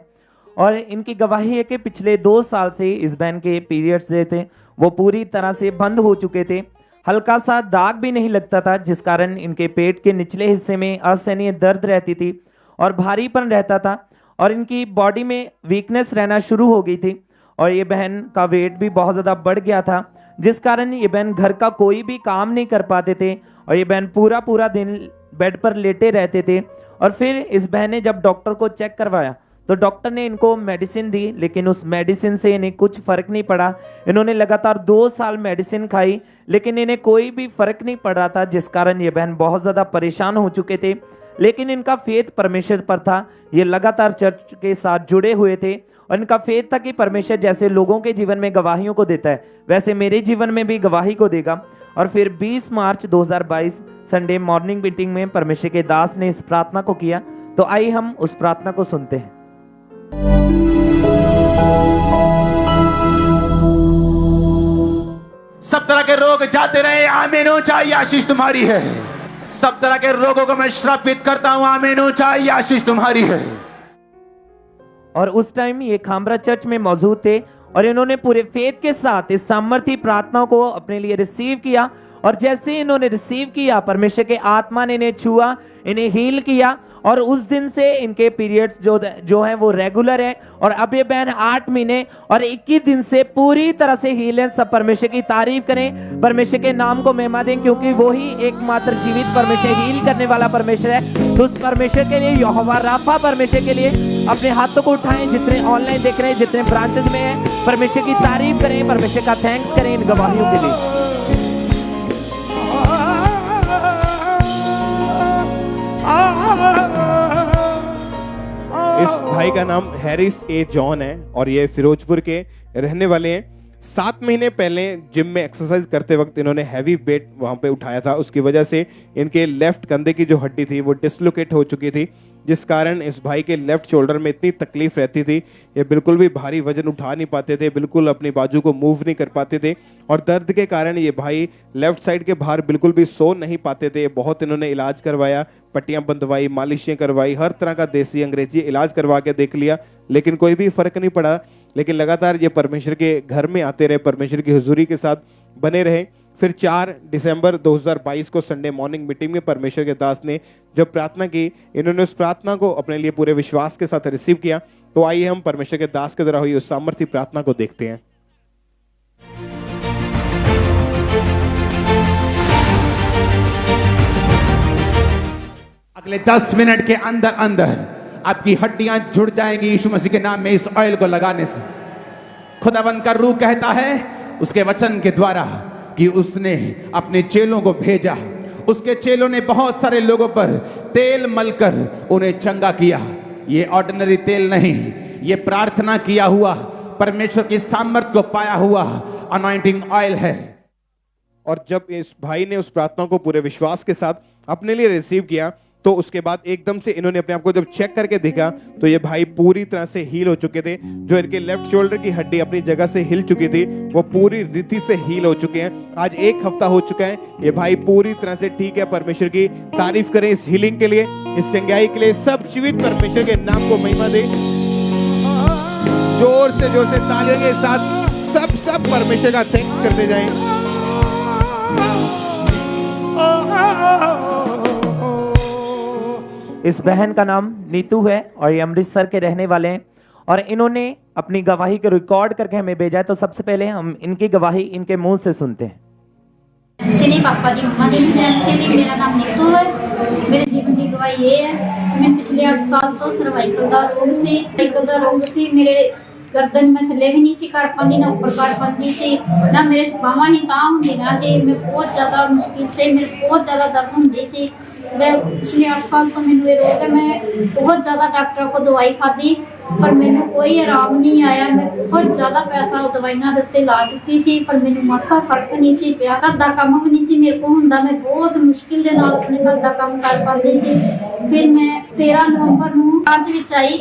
और इनकी गवाही है कि पिछले 2 साल से इस बहन के पीरियड्स जो थे वो पूरी तरह से बंद हो चुके थे। हल्का सा दाग भी नहीं लगता था, जिस कारण इनके पेट के निचले हिस्से में असहनीय दर्द रहती थी और भारीपन रहता था और इनकी बॉडी में वीकनेस रहना शुरू हो गई थी और ये बहन का वेट भी बहुत ज़्यादा बढ़ गया था, जिस कारण ये बहन घर का कोई भी काम नहीं कर पाते थे और ये बहन पूरा दिन बेड पर लेटे रहते थे। और फिर इस बहन ने जब डॉक्टर को चेक करवाया तो डॉक्टर ने इनको मेडिसिन दी, लेकिन उस मेडिसिन से इन्हें कुछ फर्क नहीं पड़ा। इन्होंने लगातार 2 साल मेडिसिन खाई, लेकिन इन्हें कोई भी फर्क नहीं पड़ रहा था, जिस कारण ये बहन बहुत ज़्यादा परेशान हो चुके थे। लेकिन इनका फेथ परमेश्वर पर था, ये लगातार चर्च के साथ जुड़े हुए थे और इनका फेथ था कि परमेश्वर जैसे लोगों के जीवन में गवाहियों को देता है, वैसे मेरे जीवन में भी गवाही को देगा। और फिर 20 मार्च 2022 संडे मॉर्निंग मीटिंग में परमेश्वर के दास ने इस प्रार्थना को किया। तो आइए हम उस प्रार्थना को सुनते हैं। सब तरह के रोग जाते रहे, आमीन हो, चाहे आशीष तुम्हारी है। सब तरह के रोगों को मैं श्रापित करता हूं, आमीन हो, चाहे आशीष तुम्हारी है। और उस टाइम ये खामरा चर्च में मौजूद थे और इन्होंने पूरे फेथ के साथ इस सामर्थी प्रार्थना को अपने लिए रिसीव किया और जैसे ही इन्होंने रिसीव किया, परमेश्वर के आत्मा ने इन्हें छुआ, इन्हें हील किया और उस दिन से इनके पीरियड्स जो है वो रेगुलर है और अब ये बहन 8 महीने और 21 दिन से पूरी तरह से हील है। सब परमेश्वर की तारीफ करें, परमेश्वर के नाम को महिमा दें, क्योंकि वो ही एकमात्र जीवित परमेश्वर, हील करने वाला परमेश्वर है। तो उस परमेश्वर के लिए, यहोवा राफा परमेश्वर के लिए अपने हाथों को उठाएं। जितने ऑनलाइन देख रहे हैं, जितने ब्रांचेस में हैं, परमेश्वर की तारीफ करें, परमेश्वर का थैंक्स करें इन गवाहियों के लिए। इस भाई का नाम हैरिस ए जॉन है और ये फिरोजपुर के रहने वाले हैं। 7 महीने पहले जिम में एक्सरसाइज करते वक्त इन्होंने हैवी वेट वहां पे उठाया था, उसकी वजह से इनके लेफ्ट कंधे की जो हड्डी थी वो डिसलोकेट हो चुकी थी, जिस कारण इस भाई के लेफ्ट शोल्डर में इतनी तकलीफ रहती थी, ये बिल्कुल भी भारी वजन उठा नहीं पाते थे, बिल्कुल अपनी बाजू को मूव नहीं कर पाते थे और दर्द के कारण ये भाई लेफ्ट साइड के बाहर बिल्कुल भी सो नहीं पाते थे। बहुत इन्होंने इलाज करवाया, पट्टियां बंधवाई, मालिशें करवाई, हर तरह का देसी अंग्रेजी इलाज करवा के देख लिया, लेकिन कोई भी फर्क नहीं पड़ा। लेकिन लगातार ये परमेश्वर के घर में आते रहे, परमेश्वर की हुजूरी के साथ बने रहे। फिर 4 दिसंबर 2022 को संडे मॉर्निंग मीटिंग में परमेश्वर के दास ने जब प्रार्थना की, इन्होंने उस प्रार्थना को अपने लिए पूरे विश्वास के साथ रिसीव किया। तो आइए हम परमेश्वर के दास के द्वारा हुई उस सामर्थी प्रार्थना को देखते हैं। अगले 10 मिनट के अंदर अंदर आपकी हड्डियां जुड़ जाएंगी यीशु मसीह के नाम में इस ऑयल को लगाने से। खुदावंद का रूह कहता है उसके वचन के द्वारा कि उसने अपने चेलों को भेजा, उसके चेलों ने बहुत सारे लोगों पर तेल मलकर उन्हें चंगा किया। ये ऑर्डिनरी तेल नहीं, ये प्रार्थना किया हुआ, परमेश्वर की सामर्थ को पाया हुआ अनॉइंटिंग ऑयल है। और जब इस भाई ने उस प्रार्थना को पूरे विश्वास के साथ अपने लिए रिसीव किया, तो उसके बाद एकदम से इन्होंने अपने आप को जब चेक करके देखा तो ये भाई पूरी तरह से हील हो चुके थे। जो इनके लेफ्ट शोल्डर की हड्डी अपनी जगह से हिल चुकी थी, वो पूरी रीति से हील हो चुके हैं। आज 1 हफ्ता हो चुका है, ये भाई पूरी तरह से ठीक है। परमेश्वर की तारीफ करें इस हीलिंग के लिए, इस चंगाई के लिए। सब जीवित परमेश्वर के नाम को महिमा दे। जोर से तालियों के साथ सब परमेश्वर का थैंक्स करते जाएं। इस बहन का नाम नीतू है और ये अमृतसर के रहने वाले हैं और इन्होंने अपनी गवाही को रिकॉर्ड करके हमें भेजा है। तो सबसे पहले हम इनकी गवाही इनके मुंह से सुनते हैं। सिनी पापा जी मम्मा जी सिनी, मेरा नाम नीतू है। मेरे जीवन की गवाही ये है कि मैं पिछले 8 साल तो सर्वाइकल का रोग सी मेरे गर्दन में थले भी नहीं सी कर पाती, ना ऊपर कर पाती सी, ना मेरे बाਹਾਂ ही तां ਹੁੰਦੀਆਂ ਸੀ। मैं बहुत ज़्यादा मुश्किल से, मेरे बहुत ज़्यादा दर्द ਹੁੰਦੀ ਸੀ। मैं पिछले 8 साल तो मैंने ये रोग है। मैं बहुत ज़्यादा डॉक्टरों को दवाई खाधी पर मैंने कोई आराम नहीं आया। मैं बहुत ज़्यादा पैसा दवाइयां उत्ते ला चुकी सी पर मैंने मासा फर्क नहीं सी पिया। घर का काम भी नहीं सी मेरे को हुंदा। मैं बहुत मुश्किल दे नाल अपने घर का काम कर पाती सी। फिर मैं 13 नवंबर ਨੂੰ ਅੱਜ ਵਿੱਚ आई,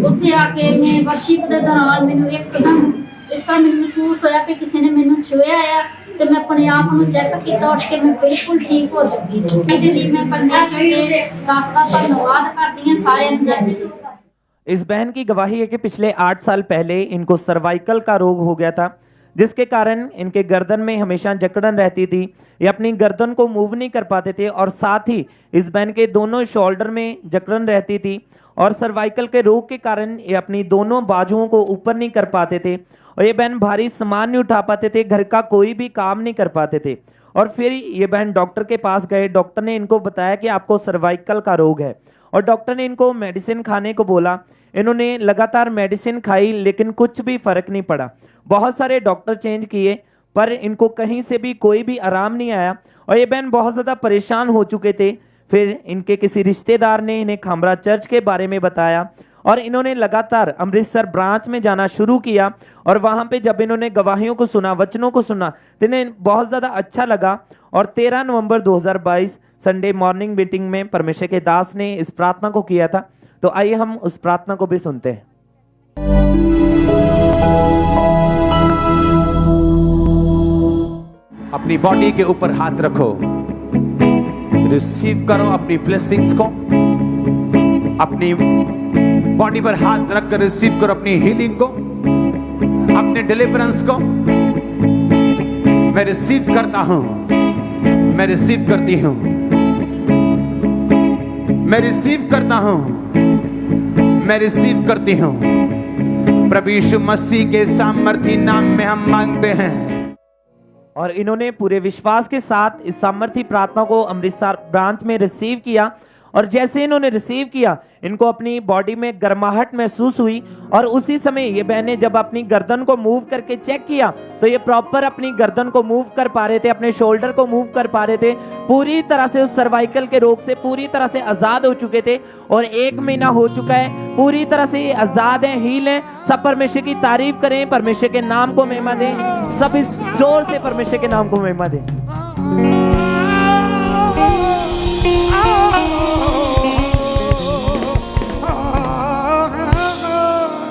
ਉੱਥੇ आके मैं वर्शिप ਦੇ दौरान मैंने एकदम इस तरह मैंने महसूस होया कि किसी ने मैंने छुआ है। तो मैं अपने आप को चेक किया उठ के मैं बिल्कुल ठीक हो चुकी सी। इसके लिए मैं परमेश्वर के दास का धन्यवाद करती हूं सारे जन से। इस बहन की गवाही है कि पिछले 8 साल पहले इनको सर्वाइकल का रोग हो गया था, जिसके कारण इनके गर्दन में हमेशा जकड़न रहती थी। ये अपनी गर्दन को मूव नहीं कर पाते थे और साथ ही इस बहन के दोनों शोल्डर में जकड़न रहती थी और सर्वाइकल के रोग के कारण ये अपनी दोनों बाजुओं को ऊपर नहीं कर पाते थे और ये बहन भारी सामान नहीं उठा पाते थे, घर का कोई भी काम नहीं कर पाते थे। और फिर ये बहन डॉक्टर के पास गए। डॉक्टर ने इनको बताया कि आपको सर्वाइकल का रोग है और डॉक्टर ने इनको मेडिसिन खाने को बोला। इन्होंने लगातार मेडिसिन खाई लेकिन कुछ भी फर्क नहीं पड़ा। बहुत सारे डॉक्टर चेंज किए पर इनको कहीं से भी कोई भी आराम नहीं आया और ये बहन बहुत ज़्यादा परेशान हो चुके थे। फिर इनके किसी रिश्तेदार ने इन्हें खामरा चर्च के बारे में बताया और इन्होंने लगातार अमृतसर ब्रांच में जाना शुरू किया और वहाँ पे जब इन्होंने गवाहियों को सुना, वचनों को सुना तो इन्हें बहुत ज़्यादा अच्छा लगा। और 13 नवंबर 2022 संडे मॉर्निंग मीटिंग में परमेश्वर के दास ने इस प्रार्थना को किया था। तो आइए हम उस प्रार्थना को भी सुनते हैं। अपनी बॉडी के ऊपर हाथ रखो, रिसीव करो अपनी ब्लेसिंग्स को। अपनी बॉडी पर हाथ रखकर रिसीव करो अपनी हीलिंग को, अपने डिलीवरेंस को। मैं रिसीव करता हूं, मैं रिसीव करती हूं, मैं रिसीव करता हूं, मैं रिसीव करती हूं। प्रभु यीशु मसीह के सामर्थी नाम में हम मांगते हैं। और इन्होंने पूरे विश्वास के साथ इस सामर्थी प्रार्थना को अमृतसर ब्रांच में रिसीव किया और जैसे इन्होंने रिसीव किया इनको अपनी बॉडी में गर्माहट महसूस हुई और उसी समय ये बहनें जब अपनी गर्दन को मूव करके चेक किया तो ये प्रॉपर अपनी गर्दन को मूव कर पा रहे थे, अपने शोल्डर को मूव कर पा रहे थे। पूरी तरह से उस सर्वाइकल के रोग से पूरी तरह से आजाद हो चुके थे और 1 महीना हो चुका है, पूरी तरह से ये आजाद हैं, हील हैं। सब परमेश्वर की तारीफ करें, परमेश्वर के नाम को महिमा दें, सब इस जोर से परमेश्वर के नाम को महिमा दें।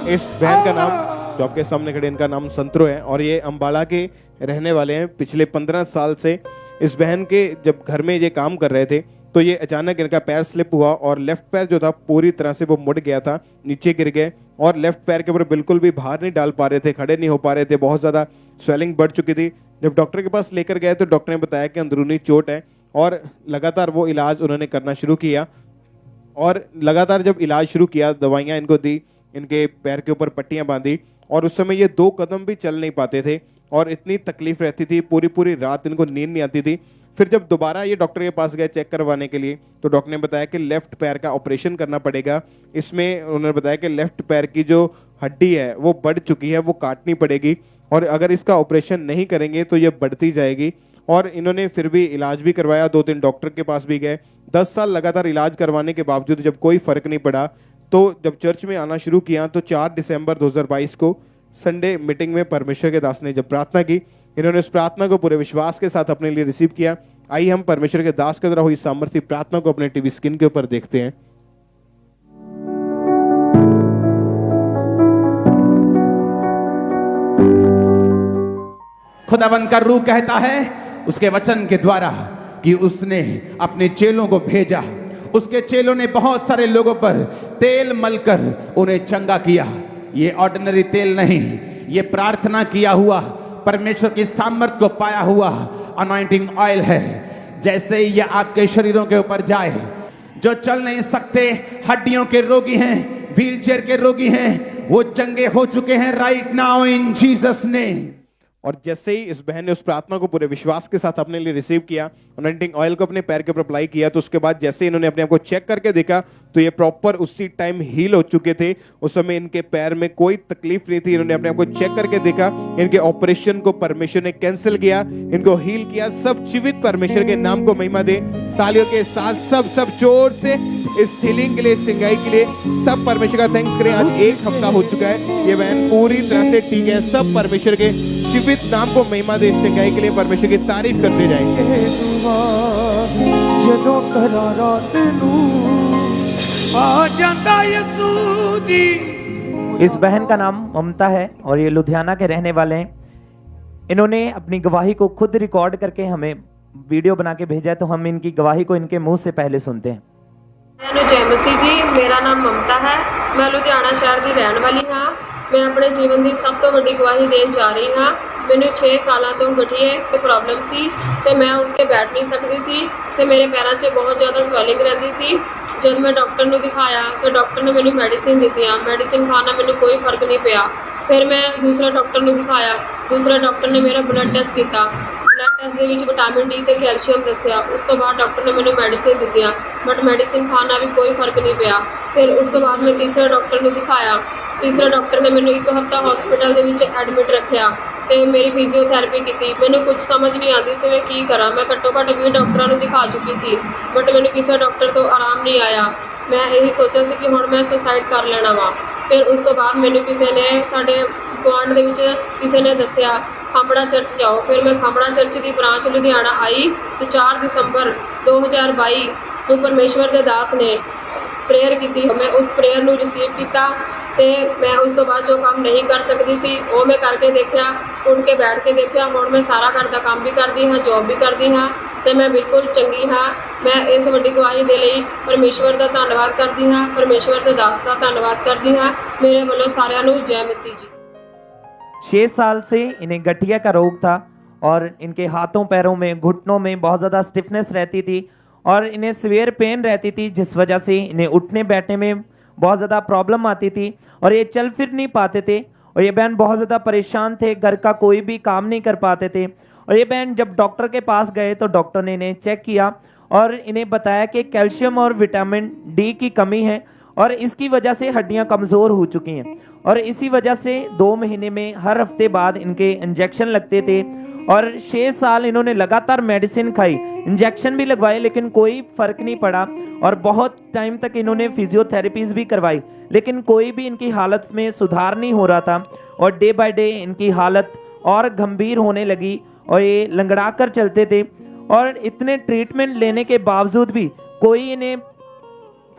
इस बहन का नाम जो आपके सामने खड़े, इनका नाम संतरो है और ये अंबाला के रहने वाले हैं। पिछले 15 साल से इस बहन के जब घर में ये काम कर रहे थे तो ये अचानक इनका पैर स्लिप हुआ और लेफ्ट पैर जो था पूरी तरह से वो मुड़ गया था, नीचे गिर गए और लेफ्ट पैर के ऊपर बिल्कुल भी भार नहीं डाल पा रहे थे, खड़े नहीं हो पा रहे थे, बहुत ज़्यादा स्वेलिंग बढ़ चुकी थी। जब डॉक्टर के पास लेकर गए तो डॉक्टर ने बताया कि अंदरूनी चोट है और लगातार वो इलाज उन्होंने करना शुरू किया और लगातार जब इलाज शुरू किया, दवाइयाँ इनको दी, इनके पैर के ऊपर पट्टियां बांधी और उस समय ये 2 कदम भी चल नहीं पाते थे और इतनी तकलीफ रहती थी, पूरी पूरी रात इनको नींद नहीं आती थी। फिर जब दोबारा ये डॉक्टर के पास गए चेक करवाने के लिए तो डॉक्टर ने बताया कि लेफ्ट पैर का ऑपरेशन करना पड़ेगा। इसमें उन्होंने बताया कि लेफ्ट पैर की जो हड्डी है वो बढ़ चुकी है, वो काटनी पड़ेगी और अगर इसका ऑपरेशन नहीं करेंगे तो ये बढ़ती जाएगी। और इन्होंने फिर भी इलाज भी करवाया, 2-3 डॉक्टर के पास भी गए। 10 साल लगातार इलाज करवाने के बावजूद जब कोई फर्क नहीं पड़ा तो जब चर्च में आना शुरू किया तो 4 दिसंबर 2022 को संडे मीटिंग में परमेश्वर के दास ने जब प्रार्थना की, इन्होंने उस प्रार्थना को पूरे विश्वास के साथ अपने लिए रिसीव किया। आइए हम परमेश्वर के दास के द्वारा हुई सामर्थ्य प्रार्थना को अपने टीवी स्क्रीन के ऊपर देखते हैं। खुदावंद का रूह कहता है उसके वचन के द्वारा कि उसने अपने चेलों को भेजा। उसके चेलों ने बहुत सारे लोगों पर तेल मलकर उन्हें चंगा किया। ये ऑर्डिनरी तेल नहीं, ये प्रार्थना किया हुआ, परमेश्वर की सामर्थ को पाया हुआ अनॉइंटिंग ऑयल है। जैसे ही ये आपके शरीरों के ऊपर जाए, जो चल नहीं सकते, हड्डियों के रोगी हैं, व्हीलचेयर के रोगी हैं, वो चंगे हो चुके हैं right now in Jesus name. और जैसे ही इस बहन ने उस प्रार्थना को पूरे विश्वास के साथ अपने लिए रिसीव किया, अनॉइंटिंग ऑयल को अपने पैर के ऊपर अप्लाई किया, तो उसके बाद जैसे इन्होंने अपने आप को चेक करके देखा तो ये प्रॉपर उसी टाइम हील हो चुके थे। उस समय इनके पैर में कोई तकलीफ नहीं थी। इन्होंने अपने आप को चेक करके देखा, इनके ऑपरेशन को परमेश्वर ने कैंसिल किया, इनको हील किया। सब जीवित परमेश्वर के नाम को महिमा दे। तालियों के साथ सब जोर से इस हीलिंग के लिए, सिंगाई के लिए सब परमेश्वर का थैंक्स करें। आज 1 हफ्ता हो चुका है, ये बहन पूरी तरह से ठीक है। सब परमेश्वर के जीवित नाम को महिमा दे। इस सिंगाई के लिए परमेश्वर की तारीफ करते जाएंगे। जदों करारा तेनू आ जांदा यसू जी। इस बहन का नाम ममता है और ये लुधियाना के रहने वाले हैं। इन्होंने अपनी गवाही को खुद रिकॉर्ड करके हमें वीडियो बना के भेजा है, तो हम इनकी गवाही को इनके मुंह से पहले सुनते हैं। जय मसीह जी, मेरा नाम ममता है, मैं लुधियाना शहर की रहने वाली हाँ। मैं अपने जीवन की सब तो वड्डी गवाही देन जा रही हाँ। मैंने 6 सालों तो गठिए ते प्रॉब्लम सी ते मैं उठ के बैठ नहीं सकती सी ते मेरे पैरों 'ਚ बहुत ज़्यादा स्वैलिंग रहती सी। जब मैं डॉक्टर ਨੂੰ दिखाया तो डॉक्टर ने मैंने मैडिसिन दित्तियां, मैडिसिन खाण ਨਾਲ ਮੈਨੂੰ कोई फर्क नहीं पिया। फिर मैं दूसरे डॉक्टर ਨੂੰ दिखाया, दूसरे डॉक्टर ने मेरा ब्लड टेस्ट किया, ब्लड टेस्ट ਦੇ ਵਿੱਚ विटामिन डी ਤੇ कैल्शियम दसिया। उस तो बाद डॉक्टर ने मैंने मैडिसिन दित्तियां बट मैडिसिन खाण ਨਾਲ भी कोई फर्क नहीं पिया। फिर उस तो बाद मैं तीसरे डॉक्टर ਨੂੰ दिखाया, तीसरे डॉक्टर ने मैंने 1 हफ्ता हॉस्पिटल ਦੇ ਵਿੱਚ एडमिट रखिया ਤੇ मेरी फिजियोथेरेपी की। मैंने कुछ समझ नहीं आती सी मैं की करा। मैं घट्टो घट्ट 20 डॉक्टरों ਨੂੰ दिखा चुकी सी बट मैंने किसी डॉक्टर तो आराम नहीं आया। मैं यही सोचा सी कि हुण मैं सुसाइड कर लेना वा। फिर उस तो बाद मैंने किसी ने साडे गुआंढ ਦੇ ਵਿੱਚ किसी ने दसिया खामड़ा चर्च जाओ। फिर मैं खामड़ा चर्च की ब्रांच लुधियाना आई तो 4 दिसंबर 2022 ਨੂੰ परमेश्वर ਦੇ दास ने प्रेयर की। मैं उस प्रेयर ਨੂੰ रिसीव किया ਤੇ मैं उस तो बाद जो काम नहीं कर सकती सी वो मैं करके देखा, उठ के बैठ के देखा। हुण मैं सारा घर का काम भी करती हाँ, जॉब भी करती हाँ ਤੇ मैं बिल्कुल चंगी हाँ। मैं इस वड्डी गवाही दे लई परमेश्वर का धन्नवाद करती हाँ, परमेश्वर के दास का धन्नवाद करती हाँ। मेरे वालों सारिਆਂ ਨੂੰ जय मसीह जी। 6 साल से इन्हें गठिया का रोग था और इनके हाथों पैरों में घुटनों में बहुत ज़्यादा स्टिफनेस रहती थी और इन्हें सीवियर पेन रहती थी जिस वजह से इन्हें उठने बैठने में बहुत ज़्यादा प्रॉब्लम आती थी और ये चल फिर नहीं पाते थे और ये बहन बहुत ज़्यादा परेशान थे, घर का कोई भी काम नहीं कर पाते थे। और ये बहन जब डॉक्टर के पास गए तो डॉक्टर ने इन्हें चेक किया और इन्हें बताया कि कैल्शियम और विटामिन डी की कमी है और इसकी वजह से हड्डियां कमज़ोर हो चुकी हैं और इसी वजह से 2 महीने में हर हफ्ते बाद इनके इंजेक्शन लगते थे और 6 साल इन्होंने लगातार मेडिसिन खाई, इंजेक्शन भी लगवाए लेकिन कोई फ़र्क नहीं पड़ा और बहुत टाइम तक इन्होंने फिजियोथेरेपीज़ भी करवाई लेकिन कोई भी इनकी हालत में सुधार नहीं हो रहा था और डे बाय डे इनकी हालत और गंभीर होने लगी और ये लंगड़ा कर चलते थे और इतने ट्रीटमेंट लेने के बावजूद भी कोई इन्हें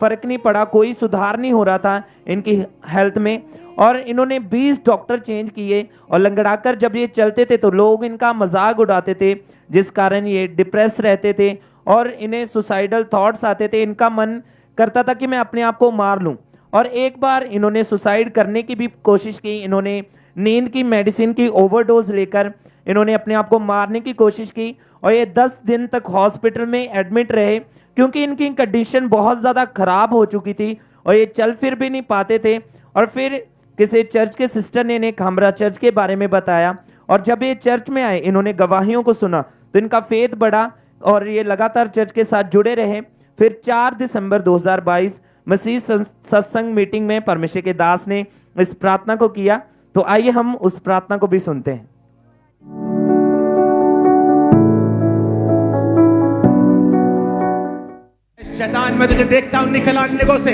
फ़र्क नहीं पड़ा, कोई सुधार नहीं हो रहा था इनकी हेल्थ में और इन्होंने 20 डॉक्टर चेंज किए और लंगड़ाकर जब ये चलते थे तो लोग इनका मजाक उड़ाते थे जिस कारण ये डिप्रेस रहते थे और इन्हें सुसाइडल थॉट्स आते थे। इनका मन करता था कि मैं अपने आप को मार लूं और एक बार इन्होंने सुसाइड करने की भी कोशिश की। इन्होंने नींद की मेडिसिन की ओवरडोज लेकर इन्होंने अपने आप को मारने की कोशिश की और ये 10 दिन तक हॉस्पिटल में एडमिट रहे क्योंकि इनकी कंडीशन बहुत ज़्यादा ख़राब हो चुकी थी और ये चल फिर भी नहीं पाते थे। और फिर किसी चर्च के सिस्टर ने इन्हें खामरा चर्च के बारे में बताया और जब ये चर्च में आए इन्होंने गवाहियों को सुना तो इनका फेथ बढ़ा और ये लगातार चर्च के साथ जुड़े रहे। फिर 4 दिसंबर 2022 मसीह सत्संग मीटिंग में परमेश्वर के दास ने इस प्रार्थना को किया। तो आइए हम उस प्रार्थना को भी सुनते हैं। शैतान मैं तुझे देखता हूं निकल आने से,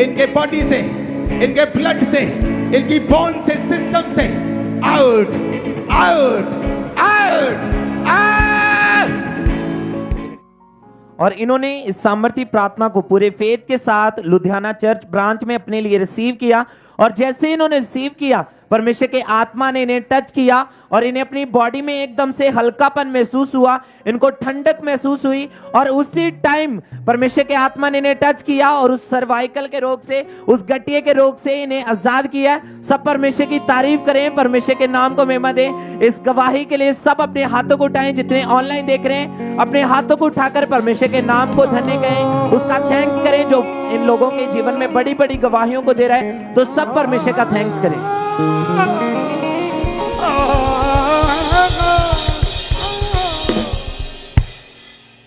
इनके बॉडी से, इनके ब्लड से, इनकी बोन से, सिस्टम से, आउट आउट आउट आउट। और इन्होंने इस सामर्थी प्रार्थना को पूरे फेथ के साथ लुधियाना चर्च ब्रांच में अपने लिए रिसीव किया और जैसे इन्होंने रिसीव किया परमेश्वर के आत्मा ने इन्हें टच किया और इन्हें अपनी बॉडी में एकदम से हल्कापन महसूस हुआ, इनको ठंडक महसूस हुई और उसी टाइम परमेश्वर के आत्मा ने इन्हें टच किया और उस सर्वाइकल के रोग से, उस गठिए के रोग से इन्हें आजाद किया। सब परमेश्वर की तारीफ करें, परमेश्वर के नाम को महिमा दें। इस गवाही के लिए सब अपने हाथों को उठाएं, जितने ऑनलाइन देख रहे हैं अपने हाथों को उठाकर परमेश्वर के नाम को धन्य कहें, उसका थैंक्स करें जो इन लोगों के जीवन में बड़ी बड़ी गवाहियों को दे रहा है। तो सब परमेश्वर का थैंक्स करें।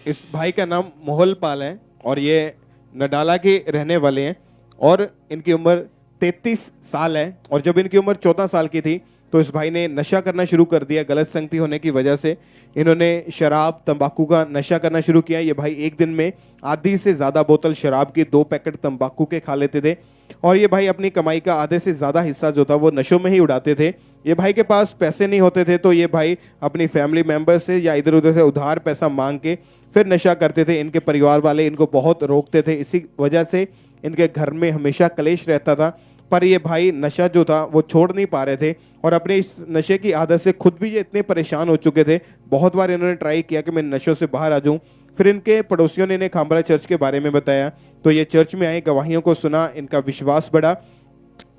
इस भाई का नाम मोहल पाल है और ये नडाला के रहने वाले हैं और इनकी उम्र 33 साल है और जब इनकी उम्र 14 साल की थी तो इस भाई ने नशा करना शुरू कर दिया। गलत संगति होने की वजह से इन्होंने शराब तंबाकू का नशा करना शुरू किया। ये भाई एक दिन में आधी से ज़्यादा बोतल शराब की, 2 पैकेट तंबाकू के खा लेते थे और ये भाई अपनी कमाई का आधे से ज़्यादा हिस्सा जो था वो नशों में ही उड़ाते थे। ये भाई के पास पैसे नहीं होते थे तो ये भाई अपनी फैमिली मेम्बर से या इधर उधर से उधार पैसा मांग के फिर नशा करते थे। इनके परिवार वाले इनको बहुत रोकते थे, इसी वजह से इनके घर में हमेशा कलेश रहता था। पर ये भाई नशा जो था वो छोड़ नहीं पा रहे थे और अपने इस नशे की आदत से खुद भी ये इतने परेशान हो चुके थे। बहुत बार इन्होंने ट्राई किया कि मैं नशों से बाहर आ जाऊं। फिर इनके पड़ोसियों ने इन्हें खामरा चर्च के बारे में बताया तो ये चर्च में आए, गवाहियों को सुना, इनका विश्वास बढ़ा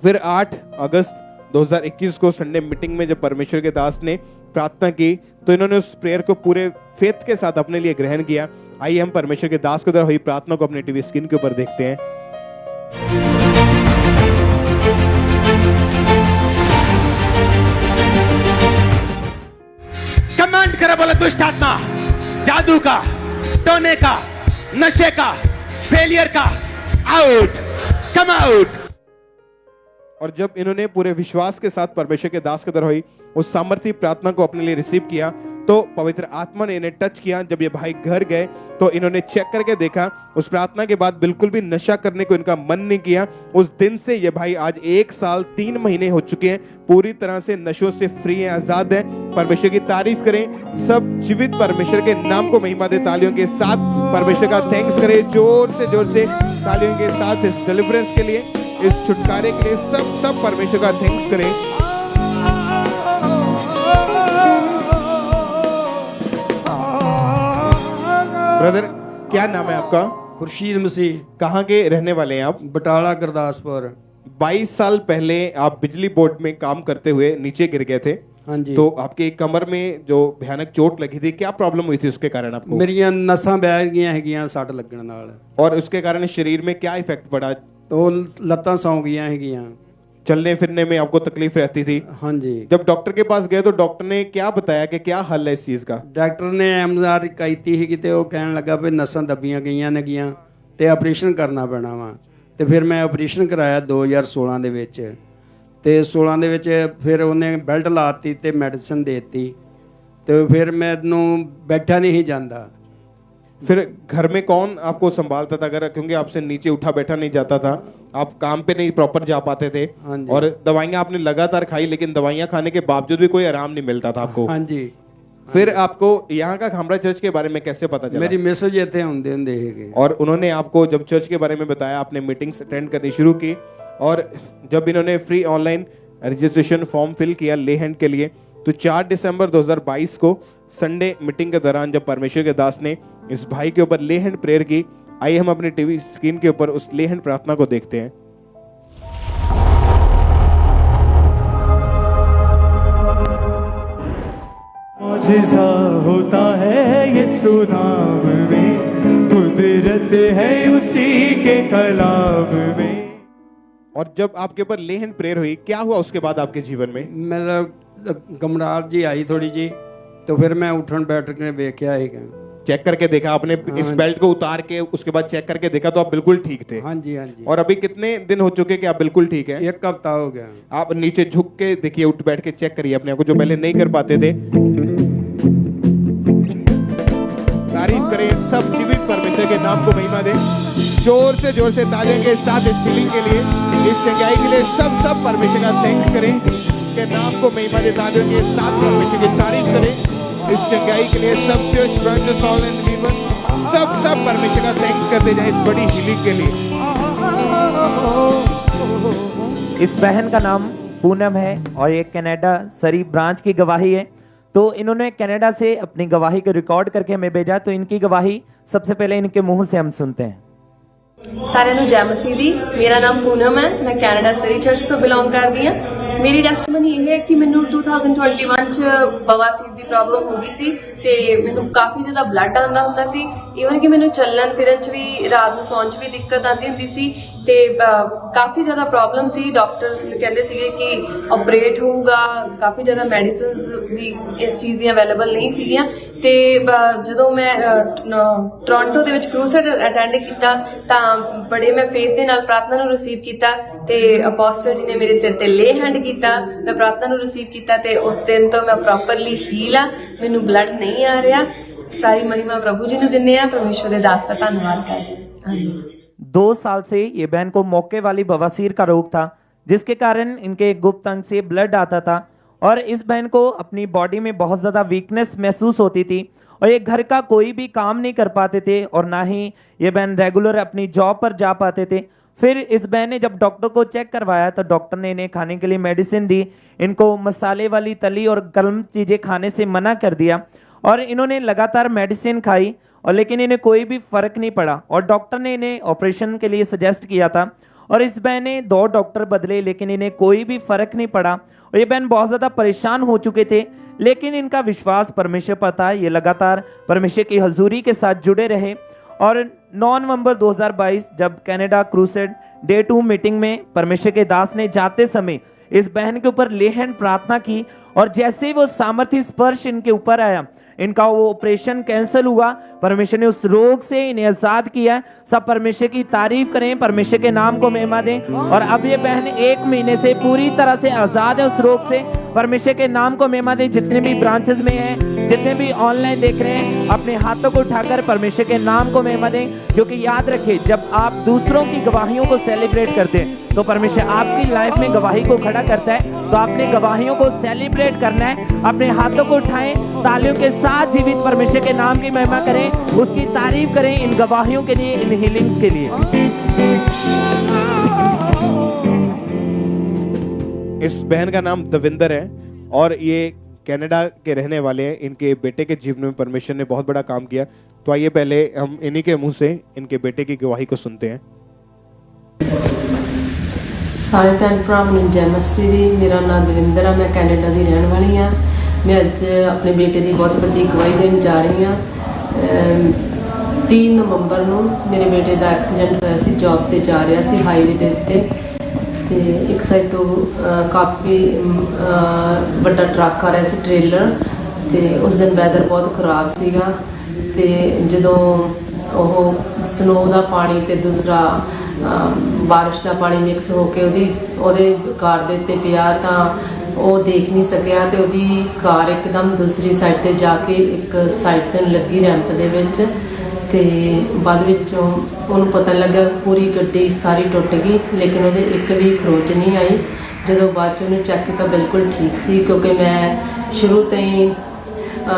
फिर 8 अगस्त 2021 को संडे मीटिंग में जब परमेश्वर के दास ने प्रार्थना की तो इन्होंने उस प्रेयर को पूरे फेथ के साथ अपने लिए ग्रहण किया। आइए हम परमेश्वर के दास के द्वारा हुई प्रार्थना को अपने टीवी स्क्रीन के ऊपर देखते हैं। कमांड करा, बोला दुष्ट आत्मा, जादू का, टोने का, नशे का, फेलियर का, आउट, कम आउट। और जब इन्होंने पूरे विश्वास के साथ परमेश्वर के दास के द्वारा हुई उस सामर्थ्य प्रार्थना को अपने लिए रिसीव किया तो पवित्र आत्मा ने इन्हें टच किया। जब ये भाई घर गए तो इन्होंने चेक करके देखा, उस प्रार्थना के बाद बिल्कुल भी नशा करने को इनका मन नहीं किया। उस दिन से ये भाई आज 1 साल 3 महीने हो चुके हैं, पूरी तरह से नशों से फ्री हैं, आजाद हैं। परमेश्वर की तारीफ करें, सब जीवित परमेश्वर के नाम को महिमा दे। तालियों के साथ परमेश्वर का थैंक्स करें, जोर से तालियों के साथ इस डिलीवरेंस के लिए, इस छुटकारे के लिए सब परमेश्वर का थैंक्स करें। ब्रदर, क्या नाम है आपका? खुर्शीद मसीह। कहाँ के रहने वाले हैं आप? बटाला गुरदासपुर। 22 साल पहले आप बिजली बोर्ड में काम करते हुए नीचे गिर गए थे। हाँ जी। तो आपके कमर में जो भयानक चोट लगी थी, क्या प्रॉब्लम हुई थी उसके कारण आपको? मेरियां नसां बह गईਆਂ ਹੈਗੀਆਂ सट लगਣ ਨਾਲ। और उसके कारण शरीर में क्या इफेक्ट पड़ा? तो ਲੱਤਾਂ ਸੌਂ ਗਈਆਂ ਹੈਗੀਆਂ। चलने फिरने में आपको तकलीफ रहती थी। हाँ जी। जब डॉक्टर के पास गए तो डॉक्टर ने क्या बताया कि क्या हल है इस चीज का? डॉक्टर ने MR ਕੀਤੀ ਸੀ ਤੇ ਉਹ ਕਹਿਣ ਲੱਗਾ ਵੀ ਨਸਾਂ ਦੱਬੀਆਂ ਗਈਆਂ ਨੇਗੀਆਂ ਤੇ ਆਪਰੇਸ਼ਨ ਕਰਨਾ ਪੈਣਾ ਵਾ। ਤੇ ਫਿਰ ਮੈਂ ਆਪਰੇਸ਼ਨ ਕਰਾਇਆ 2016 ਦੇ ਵਿੱਚ ਤੇ 16 ਦੇ ਵਿੱਚ ਫਿਰ ਉਹਨੇ ਬੈਲਟ ਲਾਤੀ ਤੇ ਮੈਡੀਸਿਨ ਦੇਤੀ ਤੇ ਫਿਰ ਮੈਨੂੰ ਬੈਠਾ ਨਹੀਂ ਜਾਂਦਾ। फिर घर में कौन आपको संभालता था? अगर क्योंकि आपसे नीचे उठा बैठा नहीं जाता था, आप काम पे नहीं प्रॉपर जा पाते थे और दवाइयां आपने लगातार खाई, लेकिन दवाइयां खाने के बावजूद भी कोई आराम नहीं मिलता था आपको। हाँ जी। फिर आपको यहाँ का खामरा चर्च के बारे में कैसे पता चला? मेरी मैसेज ਇੱਥੇ ਹੁੰਦੇ ਹੁੰਦੇ ਹੈਗੇ और उन्होंने आपको जब चर्च के बारे में बताया, आपने मीटिंग्स अटेंड करनी शुरू की और जब इन्होंने free online registration form fill किया ले हैंड के लिए तो 4 दिसंबर 2022 को संडे मीटिंग के दौरान जब परमेश्वर के दास ने इस भाई के ऊपर ले हैंड प्रेयर की, आइए हम अपने टीवी स्क्रीन के ऊपर उस ले हैंड प्रार्थना को देखते हैं। मौजज़ा होता है यीशु नाम में, कुदरत है उसी के कलाम में। और जब आपके ऊपर ले हैंड प्रेयर हुई, क्या हुआ उसके बाद आपके जीवन में? मेरा घबराहट जी आई थोड़ी जी, तो फिर मैं उठन बैठ के देखा है, चेक करके देखा आपने, इस बेल्ट को उतार के उसके बाद चेक करके देखा तो आप बिल्कुल ठीक थे। हाँ जी, हाँ जी। और अभी कितने दिन हो चुके कि आप बिल्कुल ठीक हैं? 1 हफ्ता हो गया। आप नीचे झुक के देखिए, उठ बैठ के चेक करिए अपने आप को, जो पहले नहीं कर पाते थे। तारीफ करें, सब जीवित परमेश्वर के नाम को महिमा दें। जोर से तालियों के साथ इस हीलिंग के लिए, इस चंगाई के लिए सब परमेश्वर का थैंक्स करें, के नाम को महिमा दे। तालियों के साथ परमेश्वर की तारीफ करें इस चंगाई के लिए। सब चर्च ब्रांचेस ऑल एंड वीवर सब परमेश्वर का थैंक्स करते जाए इस बड़ी हीलिंग के लिए। इस बहन का नाम पूनम है और ये कनाडा सरी ब्रांच की गवाही है। तो इन्होंने कनाडा से अपनी गवाही को रिकॉर्ड करके हमें भेजा, तो इनकी गवाही सबसे पहले इनके मुंह से हम सुनते हैं। सारे ਨੂੰ ਜੈ ਮਸੀਹ ਦੀ। ਮੇਰਾ ਨਾਮ ਪੂਨਮ ਹੈ, ਮੈਂ ਕੈਨੇਡਾ ਸਰੀ ਚਰਚ ਤੋਂ ਬਿਲੋਂਗ ਕਰਦੀ ਹਾਂ। ਮੇਰੀ ਟੈਸਟਮਨੀ ਇਹ ਹੈ ਕਿ ਮੈਨੂੰ 2021 ਚ ਬਵਾਸੀਰ ਦੀ ਪ੍ਰੋਬਲਮ ਹੋ ਗਈ ਸੀ ਤੇ ਮੈਨੂੰ ਕਾਫੀ ਜ਼ਿਆਦਾ ਬਲੱਡ ਆਉਂਦਾ ਹੁੰਦਾ ਸੀ। ਈਵਨ ਕਿ ਮੈਨੂੰ ਚੱਲਣ ਫਿਰਨ ਚ ਵੀ, ਰਾਤ ਨੂੰ ਸੌਣ ਚ ਵੀ ਦਿੱਕਤ ਆਉਂਦੀ ਹੁੰਦੀ ਸੀ ਤੇ ਕਾਫੀ ਜ਼ਿਆਦਾ ਪ੍ਰੋਬਲਮ ਸੀ। ਡਾਕਟਰਸ ਕਹਿੰਦੇ ਸੀਗੇ ਕਿ ਆਪਰੇਟ ਹੋਊਗਾ, ਕਾਫੀ ਜ਼ਿਆਦਾ ਮੈਡੀਸਿਨਸ ਵੀ ਇਸ ਚੀਜ਼ ਦੀਆਂ ਅਵੇਲੇਬਲ ਨਹੀਂ ਸੀਗੀਆਂ। ਤੇ ਜਦੋਂ ਮੈਂ ਟੋਰਾਂਟੋ ਦੇ ਵਿੱਚ ਕਰੂਸੇਡ ਅਟੈਂਡ ਕੀਤਾ ਤਾਂ ਬੜੇ ਮੈਂ ਫੇਥ ਦੇ ਨਾਲ ਪ੍ਰਾਰਥਨਾ ਨੂੰ ਰਿਸੀਵ ਕੀਤਾ ਤੇ ਅਪੋਸਟਲ ਜੀ ਨੇ ਮੇਰੇ ਸਿਰ ਤੇ ਲੇ ਹੈਂਡ ਕੀਤਾ, ਮੈਂ ਪ੍ਰਾਰਥਨਾ ਨੂੰ ਰਿਸੀਵ ਕੀਤਾ ਤੇ ਉਸ ਦਿਨ ਤੋਂ ਮੈਂ ਪ੍ਰੋਪਰਲੀ ਹੀਲ ਆ, ਮੈਨੂੰ ਬਲੱਡ ਨਹੀਂ ਆ ਰਿਹਾ। ਸਾਰੀ महिमा प्रभु जी ने दिन्ने आ। परमेश्वर के दास का धन्यवाद करते हैं। 2 साल से ये बहन को मौके वाली बवासीर का रोग था, जिसके कारण इनके गुप्त अंग से ब्लड आता था और इस बहन को अपनी बॉडी में बहुत ज़्यादा वीकनेस महसूस होती थी और ये घर का कोई भी काम नहीं कर पाते थे और ना ही ये बहन रेगुलर अपनी जॉब पर जा पाते थे। फिर इस बहन ने जब डॉक्टर को चेक करवाया तो डॉक्टर ने इन्हें खाने के लिए मेडिसिन दी, इनको मसाले वाली तली और गर्म चीज़ें खाने से मना कर दिया और इन्होंने लगातार मेडिसिन खाई और लेकिन इन्हें कोई भी फर्क नहीं पड़ा और डॉक्टर ने इन्हें ऑपरेशन के लिए सजेस्ट किया था और इस बहन ने 2 डॉक्टर बदले लेकिन इन्हें कोई भी फर्क नहीं पड़ा और ये बहन बहुत ज़्यादा परेशान हो चुके थे, लेकिन इनका विश्वास परमेश्वर पर था। ये लगातार परमेश्वर की हजूरी के साथ जुड़े रहे और 9 नवंबर 2022 जब कनाडा क्रूसेड डे 2 मीटिंग में परमेश्वर के दास ने जाते समय इस बहन के ऊपर ले हैंड प्रार्थना की और जैसे ही वो सामर्थ्य स्पर्श इनके ऊपर आया, इनका वो ऑपरेशन कैंसिल हुआ। परमेश्वर ने उस रोग से इन्हें आजाद किया। सब परमेश्वर की तारीफ करें, परमेश्वर के नाम को महिमा दें। और अब ये बहन 1 महीने से पूरी तरह से आजाद है उस रोग से। परमेश्वर के नाम को महिमा दें। जितने भी ब्रांचेस में हैं, जितने भी ऑनलाइन देख रहे हैं, अपने हाथों को उठाकर परमेश्वर के नाम को महिमा दें, क्योंकि याद रखिए जब आप दूसरों की गवाहियों को सेलिब्रेट करते हैं तो परमेश्वर आपकी लाइफ में गवाही को खड़ा करता है। तो आपने गवाहियों को सेलिब्रेट करना है। अपने हाथों को उठाएं, तालियों के साथ जीवित परमेश्वर के नाम की महिमा करें, उसकी तारीफ करें इन गवाहियों के लिए, इन हीलिंग्स के लिए। इस बहन का नाम दविंदर है और ये कनाडा के रहने वाले हैं। इनके बेटे के जीवन में परमेश्वर ने बहुत बड़ा काम किया। तो आइए पहले हम इन्हीं के मुंह से इनके बेटे की गवाही को सुनते हैं। ਸਾਰੇ ਭੈਣ ਭਰਾਵਾਂ ਨੂੰ ਜੈ ਮਸੀਹ ਦੀ। ਮੇਰਾ ਨਾਮ ਦਵਿੰਦਰ ਆ, ਮੈਂ ਕੈਨੇਡਾ ਦੀ ਰਹਿਣ ਵਾਲੀ ਹਾਂ। ਮੈਂ ਅੱਜ ਆਪਣੇ ਬੇਟੇ ਦੀ ਬਹੁਤ ਵੱਡੀ ਗਵਾਹੀ ਦੇਣ ਜਾ ਰਹੀ ਹਾਂ। 3 ਨਵੰਬਰ ਨੂੰ ਮੇਰੇ ਬੇਟੇ ਦਾ ਐਕਸੀਡੈਂਟ ਹੋਇਆ ਸੀ, ਜੌਬ ਤੇ ਜਾ ਰਿਹਾ ਸੀ ਹਾਈਵੇ ਦੇ ਉੱਤੇ ਤੇ ਇੱਕ ਸਾਈਡ ਤੋਂ ਕਾਫੀ ਵੱਡਾ ਟਰੱਕ ਆ ਰਿਹਾ ਸੀ, ਟ੍ਰੇਲਰ, ਤੇ ਉਸ ਦਿਨ ਵੈਦਰ ਬਹੁਤ ਖਰਾਬ ਸੀਗਾ ਤੇ ਜਦੋਂ ਉਹ ਸਨੋ ਦਾ ਪਾਣੀ ਤੇ ਦੂਸਰਾ ਬਾਰਿਸ਼ ਦਾ ਪਾਣੀ ਮਿਕਸ ਹੋ ਕੇ ਉਹਦੇ ਕਾਰ ਦੇ ਉੱਤੇ ਪਿਆ ਤਾਂ ਉਹ ਦੇਖ ਨਹੀਂ ਸਕਿਆ ਤੇ ਉਹਦੀ ਕਾਰ ਇੱਕਦਮ ਦੂਸਰੀ ਸਾਈਡ ਤੇ ਜਾ ਕੇ ਇੱਕ ਸਾਈਡ ਤੇ ਲੱਗੀ ਰੈਂਪ ਦੇ ਵਿੱਚ ਤੇ ਬਾਅਦ ਵਿੱਚੋਂ ਉਹਨੂੰ ਪਤਾ ਲੱਗਾ ਪੂਰੀ ਗੱਡੀ ਸਾਰੀ ਟੁੱਟ ਗਈ, ਲੇਕਿਨ ਉਹਦੇ ਇੱਕ ਵੀ ਖਰੋਚ ਨਹੀਂ ਆਈ। ਜਦੋਂ ਬਾਅਦ 'ਚ ਉਹਨੂੰ ਚੈੱਕ ਕੀਤਾ ਬਿਲਕੁਲ ਠੀਕ ਸੀ, ਕਿਉਂਕਿ ਮੈਂ ਸ਼ੁਰੂ ਤੋਂ ਹੀ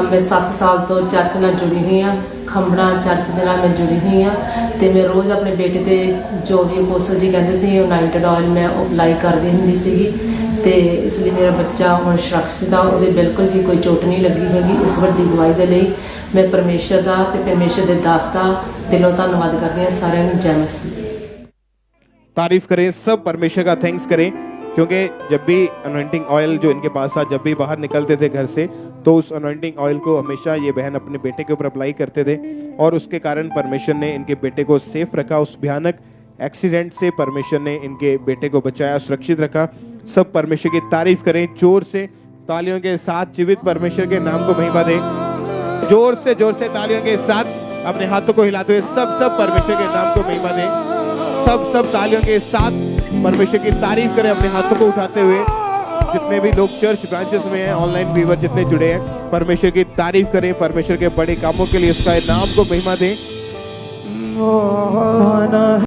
मैं 7 ਸਾਲ ਤੋਂ ਚਰਚ ਨਾਲ ਜੁੜੀ ਹੋਈ ਹਾਂ। ਖੰਬੜਾ ਚਰਚ ਦੇ ਨਾਲ ਮੈਂ ਜੁੜੀ ਹੋਈ ਹਾਂ ਤੇ ਮੈਂ ਰੋਜ਼ ਆਪਣੇ ਬੇਟੇ ਤੇ ਜੋ ਵੀ ਅਪੋਸਟਲ ਜੀ ਕਹਿੰਦੇ ਸੀ ਯੂਨਾਈਟਿਡ ਆਇਲ ਮੈਂ ਅਪਲਾਈ ਕਰਦੀ ਹੁੰਦੀ ਸੀਗੀ ਤੇ ਇਸ ਲਈ ਮੇਰਾ ਬੱਚਾ ਹੁਣ ਸੁਰੱਖਿਅਤ ਆ, ਉਹਦੇ ਬਿਲਕੁਲ ਵੀ ਕੋਈ ਚੋਟ ਨਹੀਂ ਲੱਗੀ ਹੈਗੀ। ਇਸ ਵੱਡੀ ਗਵਾਹੀ ਦੇ ਲਈ ਮੈਂ ਪਰਮੇਸ਼ਰ ਦਾ ਤੇ ਪਰਮੇਸ਼ਰ ਦੇ ਦਾਸ ਦਾ ਦਿਲੋਂ ਧੰਨਵਾਦ ਕਰਦੀ ਹਾਂ। ਸਾਰਿਆਂ ਨੂੰ ਜੈ ਮਸੀਹ। तारीफ करें, सब परमेश्वर का थैंक्स करें, क्योंकि जब भी अनॉइंटिंग ऑयल जो इनके पास था, जब भी बाहर निकलते थे घर से तो उस अनॉइंटिंग ऑयल को हमेशा ये बहन अपने बेटे के ऊपर अप्लाई करते थे और उसके कारण परमेश्वर ने इनके बेटे को सेफ रखा। उस भयानक एक्सीडेंट से परमेश्वर ने इनके बेटे को बचाया, सुरक्षित रखा। सब परमेश्वर की तारीफ करें, जोर से तालियों के साथ जीवित परमेश्वर के नाम को महिमा दें। जोर से तालियों के साथ अपने हाथों को हिलाते हुए सब परमेश्वर के नाम को महिमा दें। सब तालियों के साथ परमेश्वर की तारीफ करें, अपने हाथों को उठाते हुए। जितने भी लोग चर्च ब्रांचेस में हैं, ऑनलाइन व्यूअर जितने जुड़े हैं, परमेश्वर की तारीफ करें, परमेश्वर के बड़े कामों के लिए उसका नाम को महिमा दें।